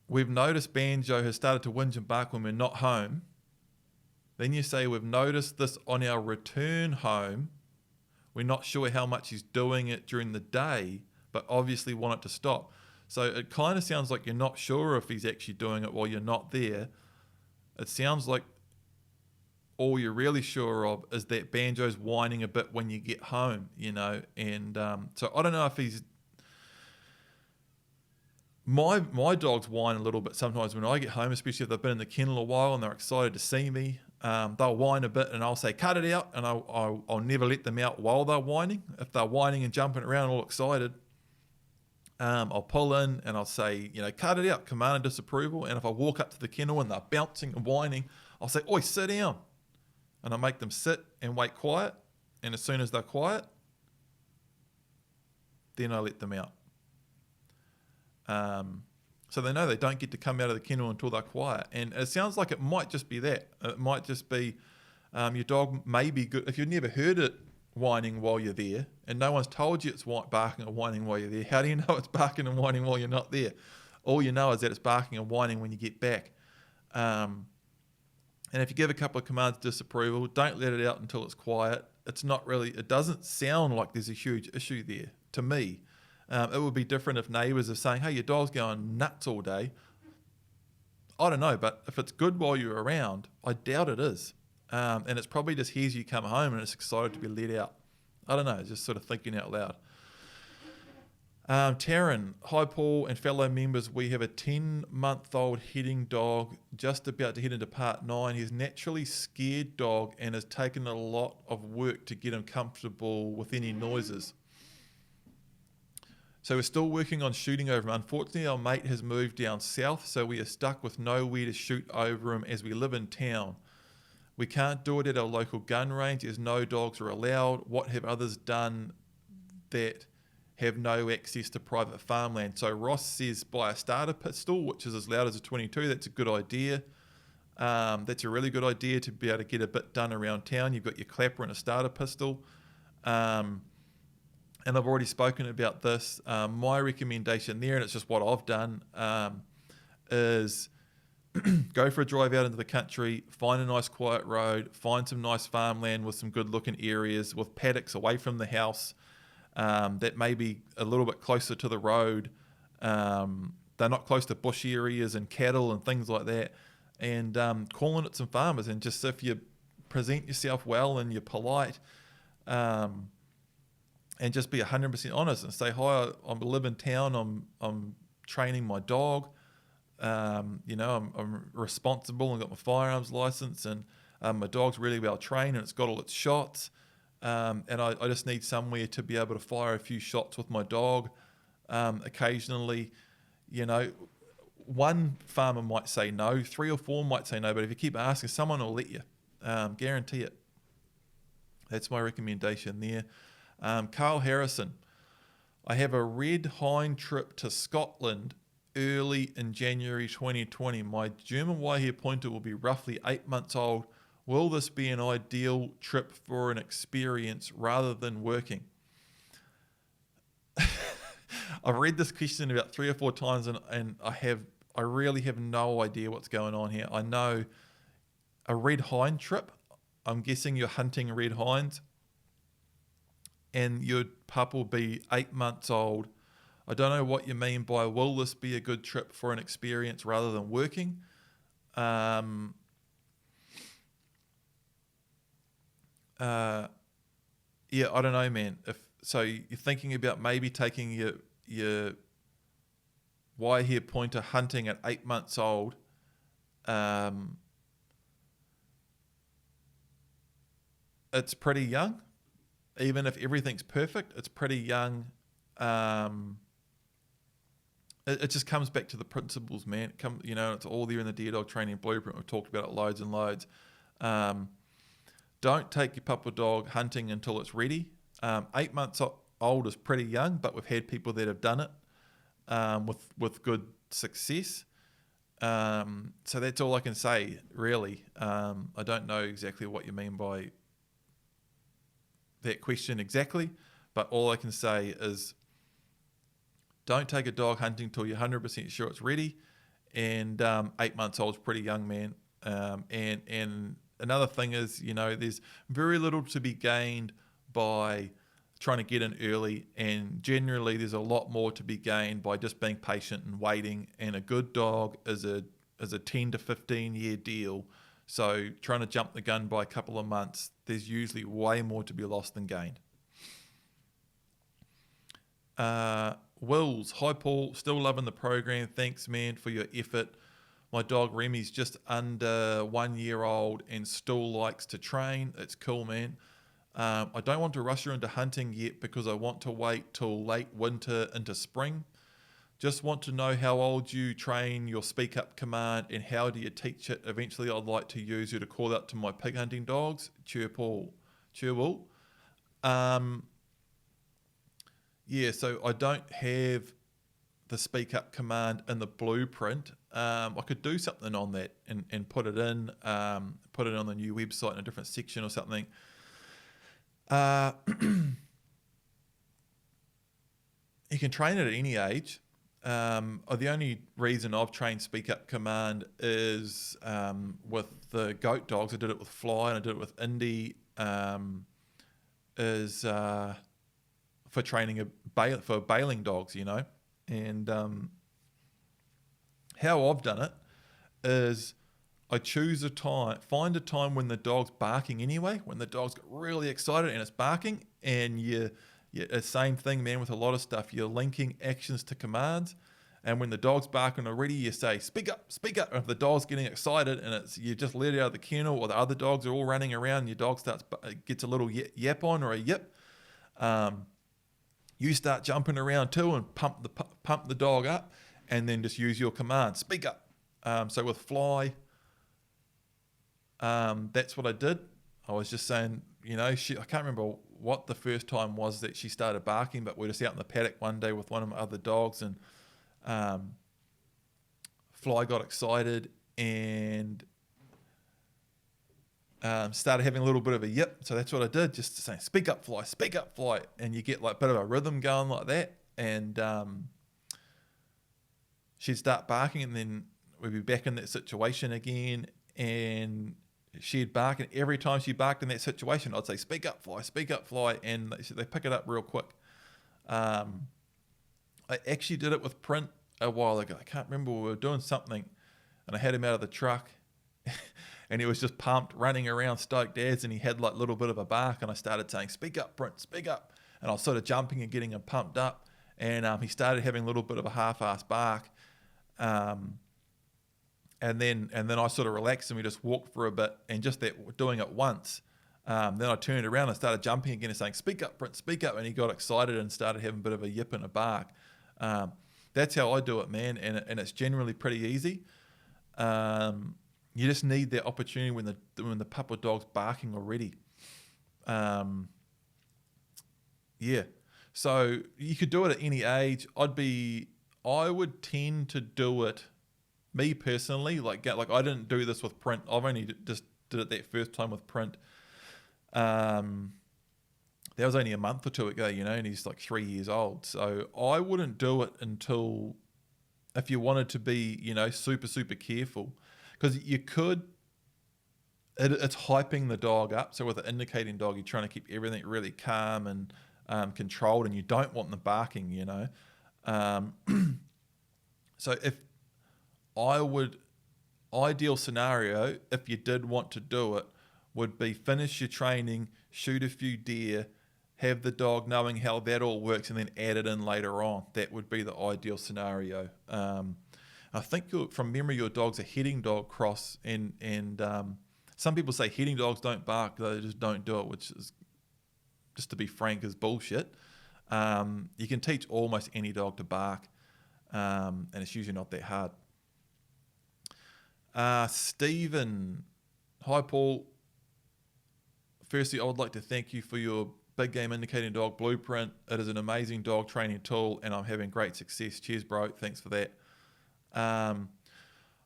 we've noticed Banjo has started to whinge and bark when we're not home. Then you say, we've noticed this on our return home. We're not sure how much he's doing it during the day, but obviously want it to stop. So it kind of sounds like you're not sure if he's actually doing it while you're not there. It sounds like all you're really sure of is that Banjo's whining a bit when you get home, and so I don't know if he's... My dogs whine a little bit sometimes when I get home, especially if they've been in the kennel a while and they're excited to see me. They'll whine a bit and I'll say, cut it out, and I'll never let them out while they're whining. If they're whining and jumping around all excited, I'll pull in and I'll say, cut it out, command and disapproval. And if I walk up to the kennel and they're bouncing and whining, I'll say, oi, sit down. And I make them sit and wait quiet. And as soon as they're quiet, then I let them out. So they know they don't get to come out of the kennel until they're quiet. And it sounds like it might just be that. It might just be your dog may be good. If you've never heard it whining while you're there and no one's told you it's barking or whining while you're there, how do you know it's barking and whining while you're not there? All you know is that it's barking and whining when you get back. And if you give a couple of commands of disapproval, don't let it out until it's quiet. It doesn't sound like there's a huge issue there to me. It would be different if neighbours are saying, hey, your dog's going nuts all day. I don't know, but if it's good while you're around, I doubt it is. And it's probably just hears you come home and it's excited to be let out. I don't know, just sort of thinking out loud. Taryn, hi Paul and fellow members, we have a 10-month-old heading dog just about to head into part 9. He's naturally scared dog and has taken a lot of work to get him comfortable with any noises. So we're still working on shooting over him. Unfortunately, our mate has moved down south, so we are stuck with nowhere to shoot over him as we live in town. We can't do it at our local gun range as no dogs are allowed. What have others done that have no access to private farmland? So Ross says buy a starter pistol, which is as loud as a 22. That's a good idea. That's a really good idea to be able to get a bit done around town. You've got your clapper and a starter pistol. And I've already spoken about this. My recommendation there, and it's just what I've done, is go for a drive out into the country, find a nice quiet road, find some nice farmland with some good looking areas with paddocks away from the house that may be a little bit closer to the road. They're not close to bush areas and cattle and things like that. And calling at some farmers, and just if you present yourself well and you're polite, and just be 100% honest and say, hi, I live in town, I'm training my dog, I'm responsible and got my firearms license, and my dog's really well trained and it's got all its shots, and I just need somewhere to be able to fire a few shots with my dog. Occasionally, one farmer might say no, 3 or 4 might say no, but if you keep asking, someone will let you, guarantee it. That's my recommendation there. Carl Harrison, I have a red hind trip to Scotland early in January 2020. My German Waihi pointer will be roughly 8 months old. Will this be an ideal trip for an experience rather than working? I've read this question about 3 or 4 times and I really have no idea what's going on here. I know a red hind trip, I'm guessing you're hunting red hinds, and your pup will be 8 months old. I don't know what you mean by will this be a good trip for an experience rather than working. yeah, I don't know, man. If so, you're thinking about maybe taking your wire hair pointer hunting at 8 months old. It's pretty young. Even if everything's perfect, it's pretty young. It just comes back to the principles, man. It's all there in the Deer Dog Training Blueprint. We've talked about it loads and loads. Don't take your pup or dog hunting until it's ready. 8 months old is pretty young, but we've had people that have done it with good success. So that's all I can say, really. I don't know exactly what you mean by that question exactly, but all I can say is don't take a dog hunting till you're 100% sure it's ready. And 8 months old is pretty young, man. And another thing is, there's very little to be gained by trying to get in early, and generally there's a lot more to be gained by just being patient and waiting. And a good dog is a 10 to 15 year deal. So trying to jump the gun by a couple of months, there's usually way more to be lost than gained. Wills, hi Paul, still loving the program. Thanks, man, for your effort. My dog Remy's just under 1 year old and still likes to train. It's cool, man. I don't want to rush her into hunting yet because I want to wait till late winter into spring. Just want to know how old you train your speak up command and how do you teach it. Eventually I'd like to use you to call out to my pig hunting dogs. Cheer Paul. Cheer Will. Yeah, so I don't have the speak up command in the blueprint. I could do something on that and put it in, put it on the new website in a different section or something. You can train it at any age. The only reason I've trained speak up command is with the goat dogs. I did it with Fly and I did it with Indy. Is for training for bailing dogs, and how I've done it is I choose find a time when the dog's barking anyway, when the dog's got really excited and it's barking, and the same thing, man, with a lot of stuff. You're linking actions to commands, and when the dog's barking already, you say, speak up, speak up. And if the dog's getting excited and you just let it out of the kennel, or the other dogs are all running around and your dog gets a little yap on or a yip, you start jumping around too and pump the dog up, and then just use your command, speak up. So with Fly, that's what I did. I was just saying, I can't remember what the first time was that she started barking, but we're just out in the paddock one day with one of my other dogs, and Fly got excited and started having a little bit of a yip. So that's what I did, just to say, speak up, Fly, and you get like a bit of a rhythm going like that, and she'd start barking, and then we'd be back in that situation again, and she'd bark, and every time she barked in that situation, I'd say, speak up, Fly, and they pick it up real quick. I actually did it with Print a while ago. I can't remember, we were doing something, and I had him out of the truck, and he was just pumped, running around, stoked as, and he had like a little bit of a bark, and I started saying, speak up, Print, speak up, and I was sort of jumping and getting him pumped up, and he started having a little bit of a half-assed bark, and then I sort of relaxed and we just walked for a bit, and just that doing it once, then I turned around and started jumping again and saying, speak up, Prince, speak up, and he got excited and started having a bit of a yip and a bark. That's how I do it, man, and it's generally pretty easy. You just need that opportunity when the pup or dog's barking already. Yeah, so you could do it at any age. I would tend to do it, me personally, like I didn't do this with Print. I've only just did it that first time with Print. That was only a month or two ago, and he's like 3 years old. So I wouldn't do it until, if you wanted to be, super, super careful, because you could, it's hyping the dog up. So with an indicating dog, you're trying to keep everything really calm and controlled, and you don't want them barking, So if ideal scenario, if you did want to do it, would be finish your training, shoot a few deer, have the dog knowing how that all works, and then add it in later on. That would be the ideal scenario. I think from memory, your dog's a heading dog cross, and some people say heading dogs don't bark, they just don't do it, which is, just to be frank, is bullshit. You can teach almost any dog to bark, and it's usually not that hard. Stephen, hi Paul. Firstly, I would like to thank you for your Big Game Indicating Dog Blueprint. It is an amazing dog training tool, and I'm having great success. Cheers, bro. Thanks for that. I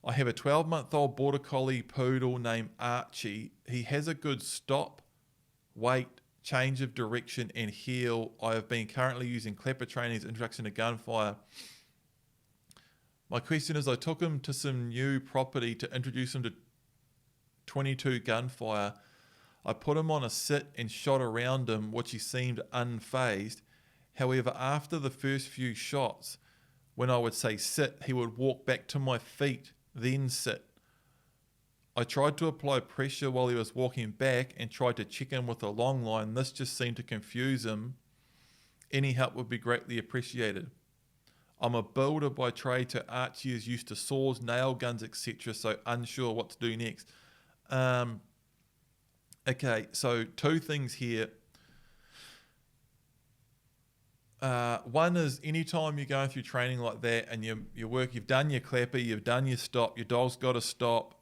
have a 12-month-old Border Collie poodle named Archie. He has a good stop, wait, change of direction, and heel. I have been currently using clapper training as introduction to gunfire. My question is, I took him to some new property to introduce him to 22 gunfire. I put him on a sit and shot around him, which he seemed unfazed. However, after the first few shots, when I would say sit, he would walk back to my feet, then sit. I tried to apply pressure while he was walking back and tried to check in with a long line. This just seemed to confuse him. Any help would be greatly appreciated. I'm a builder by trade, so Archie is used to saws, nail guns, etc., so unsure what to do next. Okay, so two things here. One is anytime you're going through training like that and you work, you've done your clapper, you've done your stop, your dog's got to stop.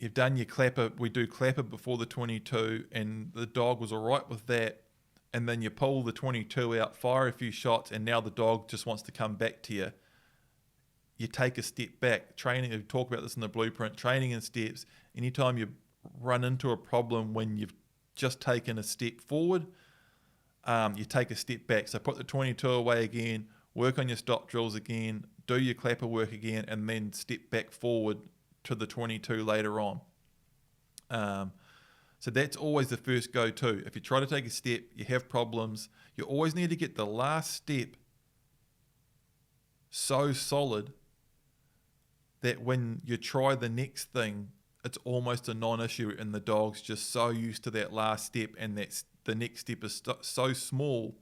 You've done your clapper, we do clapper before the 22, and the dog was all right with that. And then you pull the 22 out, fire a few shots, and now the dog just wants to come back to you. You take a step back. Training, we talk about this in the blueprint, training in steps. Anytime you run into a problem when you've just taken a step forward, you take a step back. So put the 22 away again, work on your stop drills again, do your clapper work again, and then step back forward to the 22 later on. So that's always the first go-to. If you try to take a step, you have problems, you always need to get the last step so solid that when you try the next thing, it's almost a non-issue, and the dog's just so used to that last step, and the next step is so small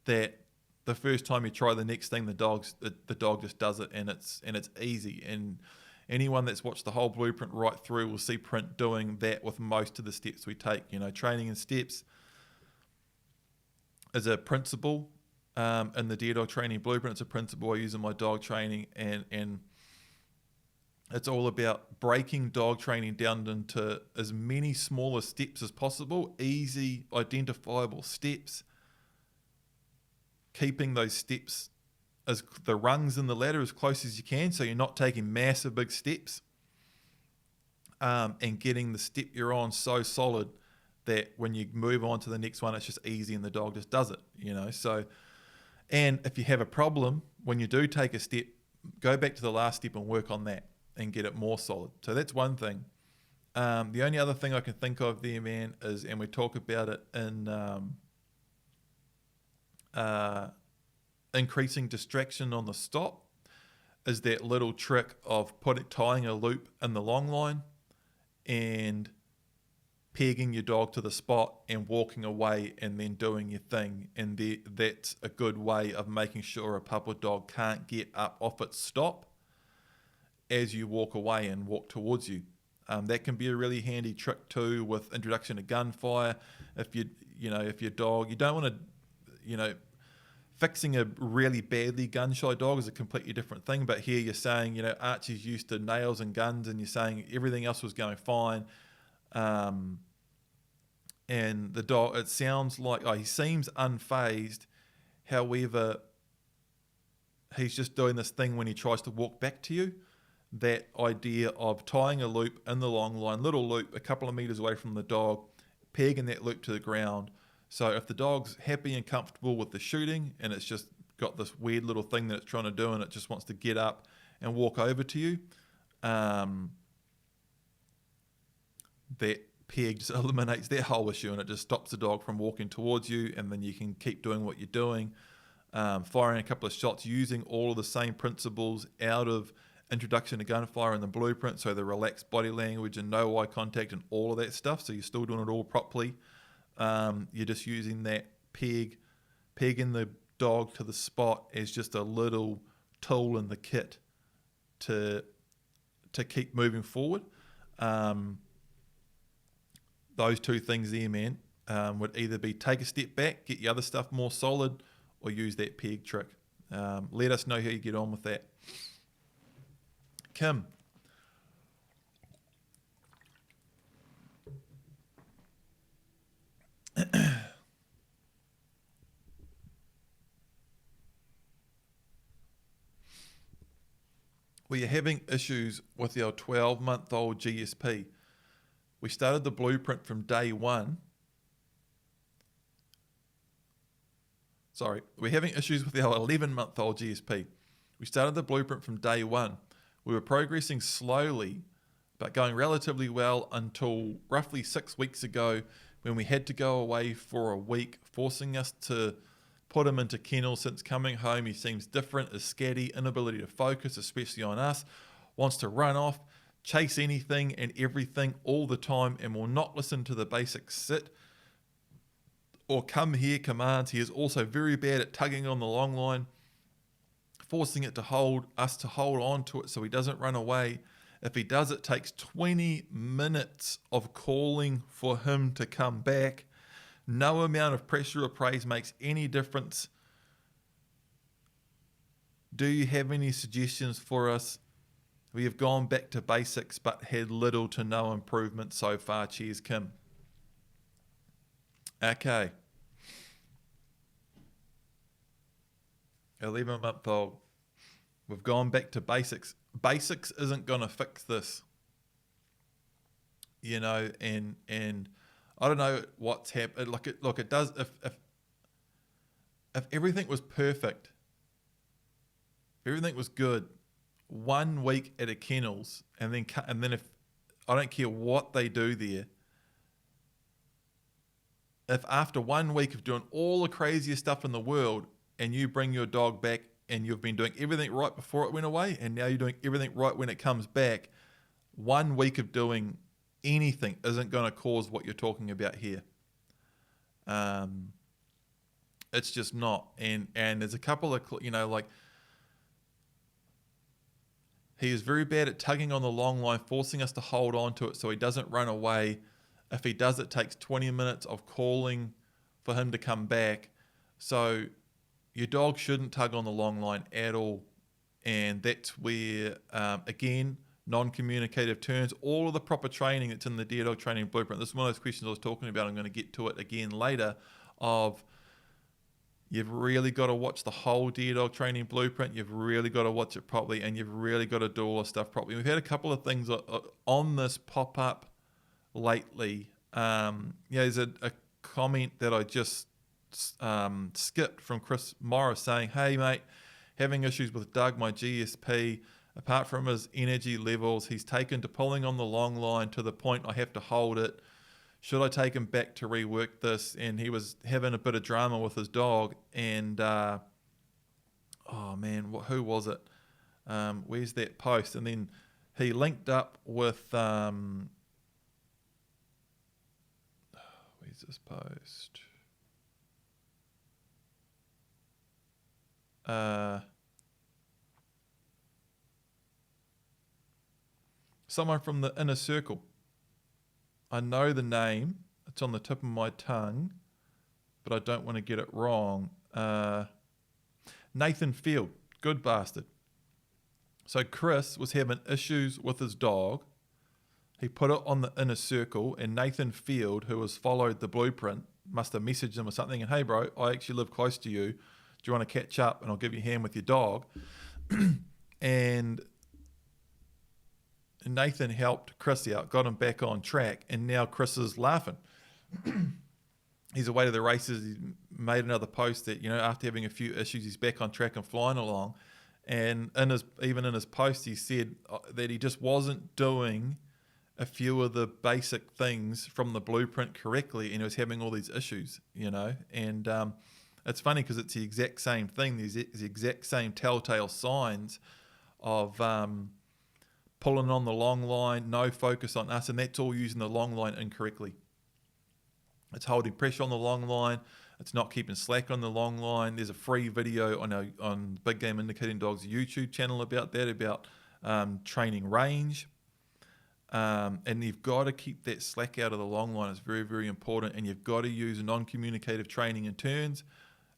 that the first time you try the next thing, the dog just does it, and it's easy. And anyone that's watched the whole blueprint right through will see Print doing that with most of the steps we take. You know, training in steps is a principle in the Deer Dog Training Blueprint. It's a principle I use in my dog training, and it's all about breaking dog training down into as many smaller steps as possible, easy, identifiable steps, keeping those steps as the rungs in the ladder as close as you can, so you're not taking massive big steps, and getting the step you're on so solid that when you move on to the next one, it's just easy and the dog just does it, you know. So, and if you have a problem, when you do take a step, go back to the last step and work on that and get it more solid. So that's one thing. The only other thing I can think of there, man, is, and we talk about it in increasing distraction on the stop, is that little trick of tying a loop in the long line and pegging your dog to the spot and walking away and then doing your thing. And that's a good way of making sure a pup or dog can't get up off its stop as you walk away and walk towards you. That can be a really handy trick too with introduction to gunfire. If your dog, you don't want to, fixing a really badly gun-shy dog is a completely different thing. But here you're saying, Archie's used to nails and guns, and you're saying everything else was going fine. And the dog, it sounds like, he seems unfazed. However, he's just doing this thing when he tries to walk back to you. That idea of tying a loop in the long line, little loop, a couple of meters away from the dog, pegging that loop to the ground. So if the dog's happy and comfortable with the shooting, and it's just got this weird little thing that it's trying to do, and it just wants to get up and walk over to you, that peg just eliminates that whole issue, and it just stops the dog from walking towards you, and then you can keep doing what you're doing, firing a couple of shots using all of the same principles out of introduction to gunfire in the blueprint, so the relaxed body language and no eye contact and all of that stuff. So you're still doing it all properly. You're just using that pegging the dog to the spot as just a little tool in the kit to keep moving forward. Those two things there, man, would either be take a step back, get your other stuff more solid, or use that peg trick. Let us know how you get on with that. Kim. We are having issues with our 12-month-old GSP. We started the blueprint from day one. Sorry, we're having issues with our 11-month-old GSP. We started the blueprint from day one. We were progressing slowly, but going relatively well until roughly 6 weeks ago when we had to go away for a week, forcing us to put him into kennel. Since coming home, he seems different, is scatty, inability to focus, especially on us, wants to run off, chase anything and everything all the time, and will not listen to the basic sit or come here commands. He is also very bad at tugging on the long line, forcing it to hold on to it so he doesn't run away. If he does, it takes 20 minutes of calling for him to come back. No amount of pressure or praise makes any difference. Do you have any suggestions for us? We have gone back to basics but had little to no improvement so far. Cheers, Kim. Okay. 11-month-old. We've gone back to basics. Basics isn't going to fix this. You know, and I don't know what's happened. Look, it does. If everything was perfect, if everything was good, 1 week at a kennels, and then if I don't care what they do there, if after 1 week of doing all the craziest stuff in the world, and you bring your dog back, and you've been doing everything right before it went away, and now you're doing everything right when it comes back, 1 week of doing anything isn't going to cause what you're talking about here. It's just not. And there's a couple of, like, he is very bad at tugging on the long line, forcing us to hold on to it so he doesn't run away. If he does, it takes 20 minutes of calling for him to come back. So your dog shouldn't tug on the long line at all. And that's where, again, non-communicative turns, all of the proper training that's in the Dear Dog Training Blueprint. This is one of those questions I was talking about. I'm going to get to it again later, of you've really got to watch the whole Dear Dog Training Blueprint. You've really got to watch it properly, and you've really got to do all the stuff properly. We've had a couple of things on this pop up lately. There's a comment that I just skipped from Chris Morris saying, "Hey mate, having issues with Doug, my GSP. Apart from his energy levels, he's taken to pulling on the long line to the point I have to hold it. Should I take him back to rework this?" And he was having a bit of drama with his dog. And, who was it? Where's that post? And then he linked up with, where's this post? Someone from the inner circle. I know the name. It's on the tip of my tongue, but I don't want to get it wrong. Nathan Field. Good bastard. So Chris was having issues with his dog. He put it on the inner circle, and Nathan Field, who has followed the blueprint, must have messaged him or something, and, "Hey bro, I actually live close to you. Do you want to catch up and I'll give you a hand with your dog?" And Nathan helped Chris out, got him back on track, and now Chris is laughing. He's away to the races. He made another post that, after having a few issues, he's back on track and flying along. And even in his post, he said that he just wasn't doing a few of the basic things from the blueprint correctly, and he was having all these issues, And it's funny because it's the exact same thing. There's the exact same telltale signs of pulling on the long line, no focus on us, and that's all using the long line incorrectly. It's holding pressure on the long line. It's not keeping slack on the long line. There's a free video on Big Game Indicating Dogs YouTube channel about that, about training range. And you've got to keep that slack out of the long line. It's very, very important. And you've got to use non-communicative training in turns.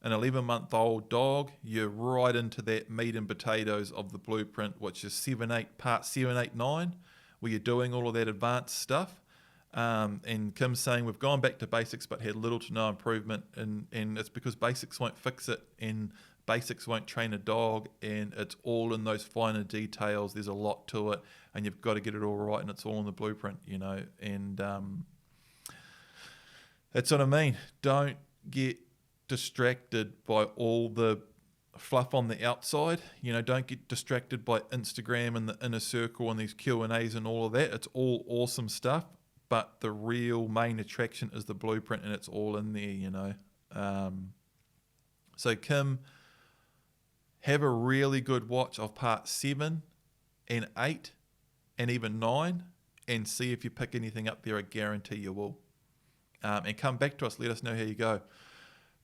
An 11-month-old dog, you're right into that meat and potatoes of the blueprint, which is part 7, 8, 9, where you're doing all of that advanced stuff. And Kim's saying we've gone back to basics but had little to no improvement, and it's because basics won't fix it, and basics won't train a dog, and it's all in those finer details. There's a lot to it, and you've got to get it all right, and it's all in the blueprint, and that's what I mean. Don't get distracted by all the fluff on the outside. Don't get distracted by Instagram and the inner circle and these Q&As and all of that. It's all awesome stuff, but the real main attraction is the blueprint, and it's all in there. So Kim, have a really good watch of part 7 and 8 and even 9, and see if you pick anything up there. I guarantee you will. And come back to us, let us know how you go.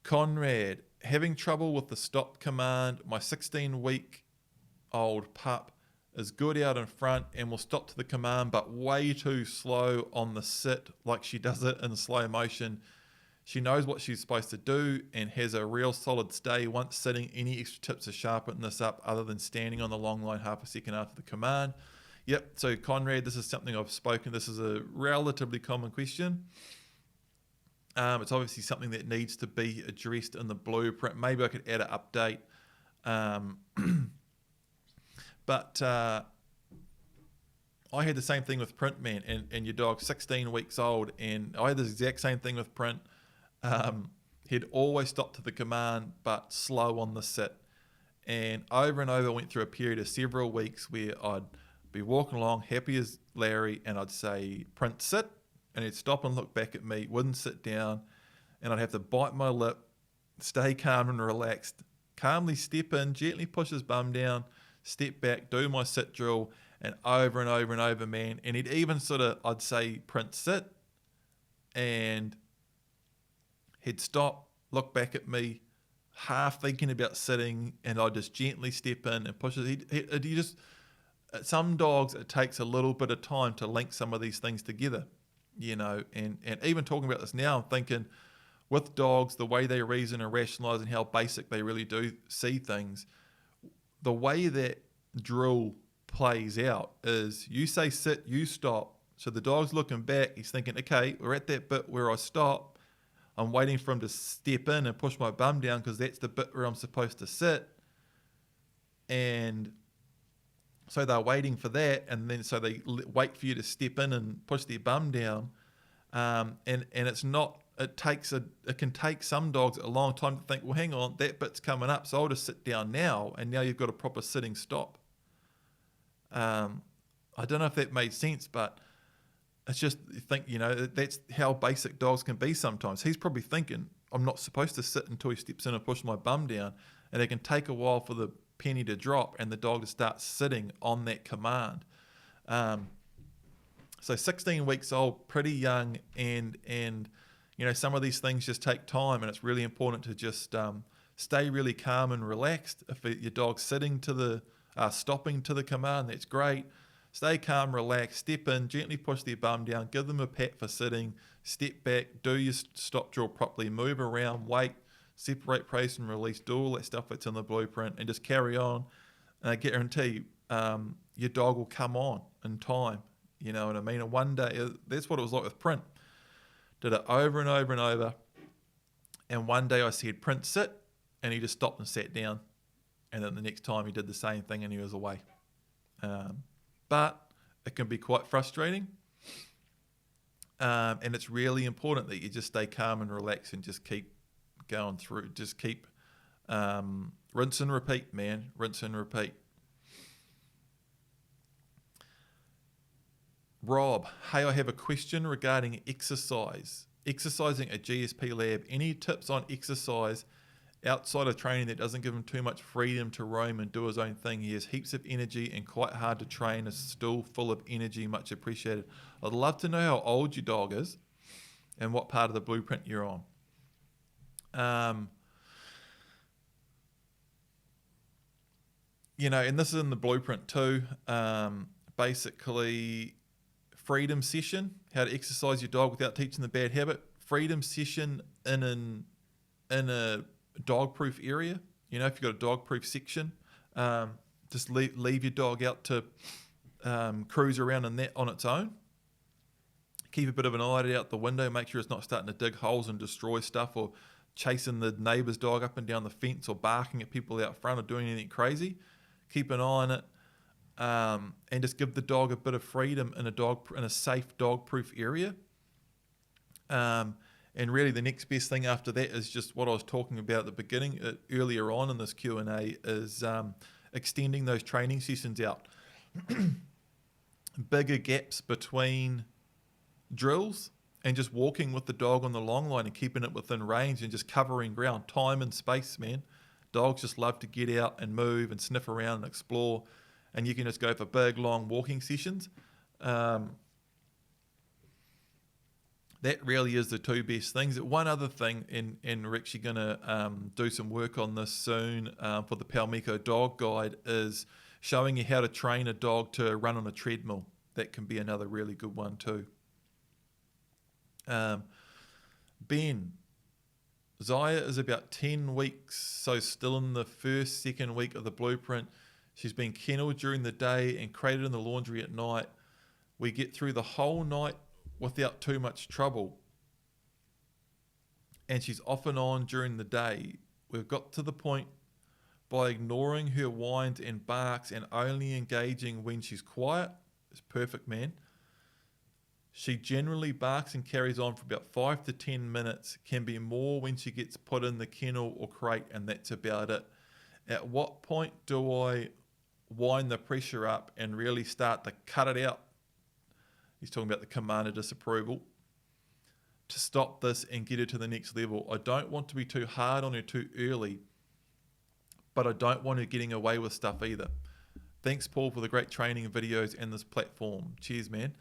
Conrad, having trouble with the stop command. My 16-week-old pup is good out in front and will stop to the command, but way too slow on the sit, like she does it in slow motion. She knows what she's supposed to do and has a real solid stay once sitting. Any extra tips to sharpen this up other than standing on the long line half a second after the command? Yep, so Conrad, this is something I've spoken. This is a relatively common question. It's obviously something that needs to be addressed in the blueprint. Maybe I could add an update. But I had the same thing with Print, man, and your dog's 16 weeks old, and I had the exact same thing with Print. He'd always stop to the command, but slow on the sit. And over went through a period of several weeks where I'd be walking along, happy as Larry, and I'd say, Print, sit. And he'd stop and look back at me, wouldn't sit down, and I'd have to bite my lip, stay calm and relaxed, calmly step in, gently push his bum down, step back, do my sit drill, and over, man. And he'd even I'd say, Print, sit, and he'd stop, look back at me, half thinking about sitting, and I'd just gently step in and push it. Some dogs, it takes a little bit of time to link some of these things together. And even talking about this now, I'm thinking with dogs, the way they reason and rationalize and how basic they really do see things, the way that drill plays out is you say sit, you stop. So the dog's looking back, he's thinking, okay, we're at that bit where I stop. I'm waiting for him to step in and push my bum down because that's the bit where I'm supposed to sit. And so they're waiting for that, and then so they wait for you to step in and push their bum down, and it's not. It can take some dogs a long time to think. Well, hang on, that bit's coming up, so I'll just sit down now, and now you've got a proper sitting stop. I don't know if that made sense, but it's just that's how basic dogs can be sometimes. He's probably thinking, I'm not supposed to sit until he steps in and push my bum down, and it can take a while for the penny to drop and the dog to start sitting on that command. So 16 weeks old, pretty young, and some of these things just take time, and it's really important to just stay really calm and relaxed. If your dog's stopping to the command, that's great. Stay calm, relax, step in, gently push their bum down, give them a pat for sitting, step back, do your stop drill properly, move around, wait, separate, praise and release, do all that stuff that's in the blueprint, and just carry on. And I guarantee your dog will come on in time. You know what I mean? And one day, that's what it was like with Print. Did it over and over and over. And one day I said, Print, sit. And he just stopped and sat down. And then the next time he did the same thing and he was away. But it can be quite frustrating. And it's really important that you just stay calm and relax and just keep going through. Just keep rinse and repeat, man. Rinse and repeat. Rob, hey, I have a question regarding exercise. Exercising at GSP Lab. Any tips on exercise Outside of training, that doesn't give him too much freedom to roam and do his own thing. He has heaps of energy and quite hard to train, is still full of energy, much appreciated. I'd love to know how old your dog is and what part of the blueprint you're on. And this is in the blueprint too. Basically, freedom session, how to exercise your dog without teaching the bad habit. Freedom session in a dog-proof area. If you've got a dog-proof section, just leave your dog out to cruise around in that on its own. Keep a bit of an eye out the window. Make sure it's not starting to dig holes and destroy stuff, or chasing the neighbour's dog up and down the fence, or barking at people out front, or doing anything crazy. Keep an eye on it, and just give the dog a bit of freedom in a safe dog-proof area. And really, the next best thing after that is just what I was talking about at the beginning, earlier on in this Q&A, is extending those training sessions out. Bigger gaps between drills, and just walking with the dog on the long line and keeping it within range and just covering ground. Time and space, man. Dogs just love to get out and move and sniff around and explore, and you can just go for big, long walking sessions. That really is the two best things. One other thing, and we're actually going to do some work on this soon for the Palmico Dog Guide, is showing you how to train a dog to run on a treadmill. That can be another really good one too. Ben, Zaya is about 10 weeks, so still in the second week of the blueprint. She's been kenneled during the day and crated in the laundry at night. We get through the whole night without too much trouble, and she's off and on during the day. We've got to the point by ignoring her whines and barks and only engaging when she's quiet. It's perfect, man. She generally barks and carries on for about 5 to 10 minutes, can be more when she gets put in the kennel or crate, and that's about it. At what point do I wind the pressure up and really start to cut it out? He's talking about the command of disapproval, to stop this and get her to the next level. I don't want to be too hard on her too early, but I don't want her getting away with stuff either. Thanks, Paul, for the great training videos and this platform. Cheers, man.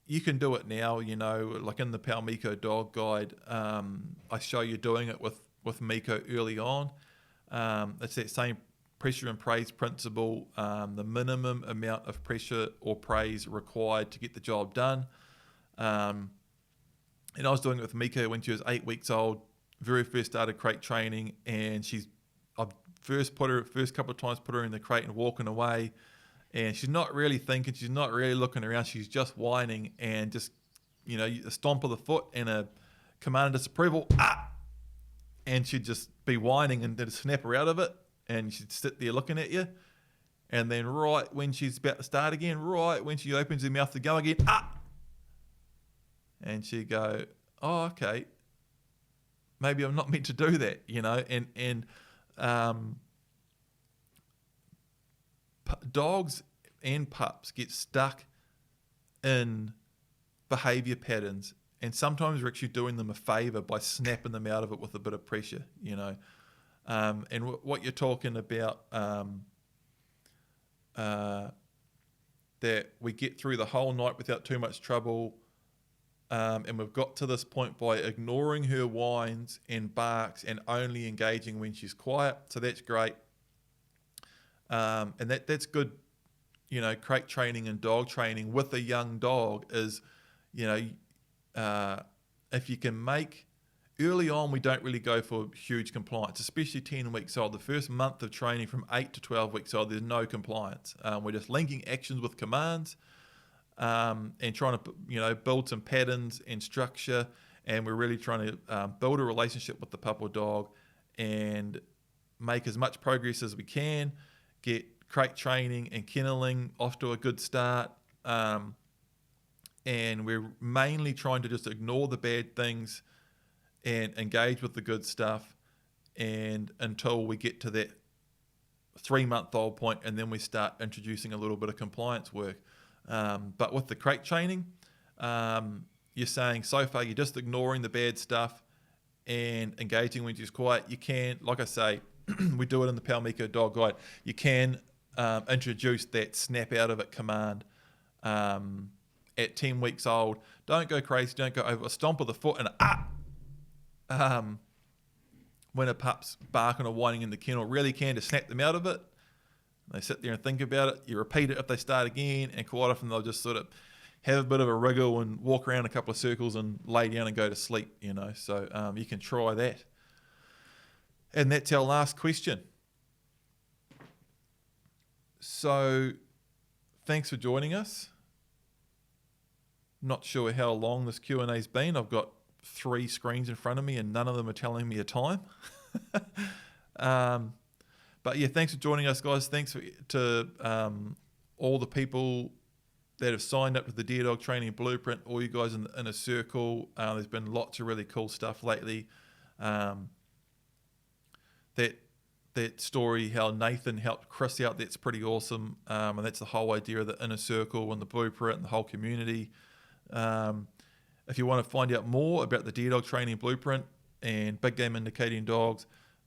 You can do it now, like in the Palmico Dog Guide. I show you doing it with Miko early on. It's that same pressure and praise principle, the minimum amount of pressure or praise required to get the job done. And I was doing it with Miko when she was 8 weeks old, very first started crate training, and I've first couple of times put her in the crate and walking away, and she's not really thinking, she's not really looking around, she's just whining, and just, a stomp of the foot and a command of disapproval, and she'd just be whining and then snap her out of it, and she'd sit there looking at you, and then right when she's about to start again, right when she opens her mouth to go again, and she'd go, oh, okay, maybe I'm not meant to do that, dogs and pups get stuck in behavior patterns, and sometimes we're actually doing them a favor by snapping them out of it with a bit of pressure, and what you're talking about, that we get through the whole night without too much trouble, and we've got to this point by ignoring her whines and barks and only engaging when she's quiet. So that's great. And that's good, crate training and dog training with a young dog is, if you can make, early on we don't really go for huge compliance, especially 10 weeks old. The first month of training from 8 to 12 weeks old, there's no compliance. We're just linking actions with commands, and trying to, build some patterns and structure, and we're really trying to build a relationship with the pup or dog and make as much progress as we can, get crate training and kenneling off to a good start, and we're mainly trying to just ignore the bad things and engage with the good stuff, and until we get to that 3-month-old point, and then we start introducing a little bit of compliance work. But with the crate training, you're saying so far you're just ignoring the bad stuff and engaging when she's quiet. You can, like I say, we do it in the Palmiko Dog Guide. You can introduce that snap out of it command at 10 weeks old. Don't go crazy. Don't go over a stomp of the foot and when a pup's barking or whining in the kennel, really can to snap them out of it. They sit there and think about it. You repeat it if they start again, and quite often they'll just sort of have a bit of a wriggle and walk around a couple of circles and lay down and go to sleep, you know. So you can try that. And that's our last question. So thanks for joining us. Not sure how long this Q&A's been. I've got 3 screens in front of me and none of them are telling me a time. But yeah, thanks for joining us, guys. Thanks to all the people that have signed up to the Deer Dog Training Blueprint, all you guys in a circle. There's been lots of really cool stuff lately. That story, how Nathan helped Chris out, that's pretty awesome. And that's the whole idea of the inner circle and the blueprint and the whole community. If you want to find out more about the Deer Dog Training Blueprint and Big Game Indicating Dogs,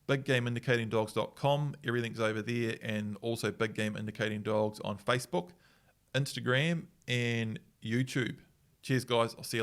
biggameindicatingdogs.com, everything's over there, and also Big Game Indicating Dogs on Facebook, Instagram, and YouTube. Cheers, guys. I'll see you later.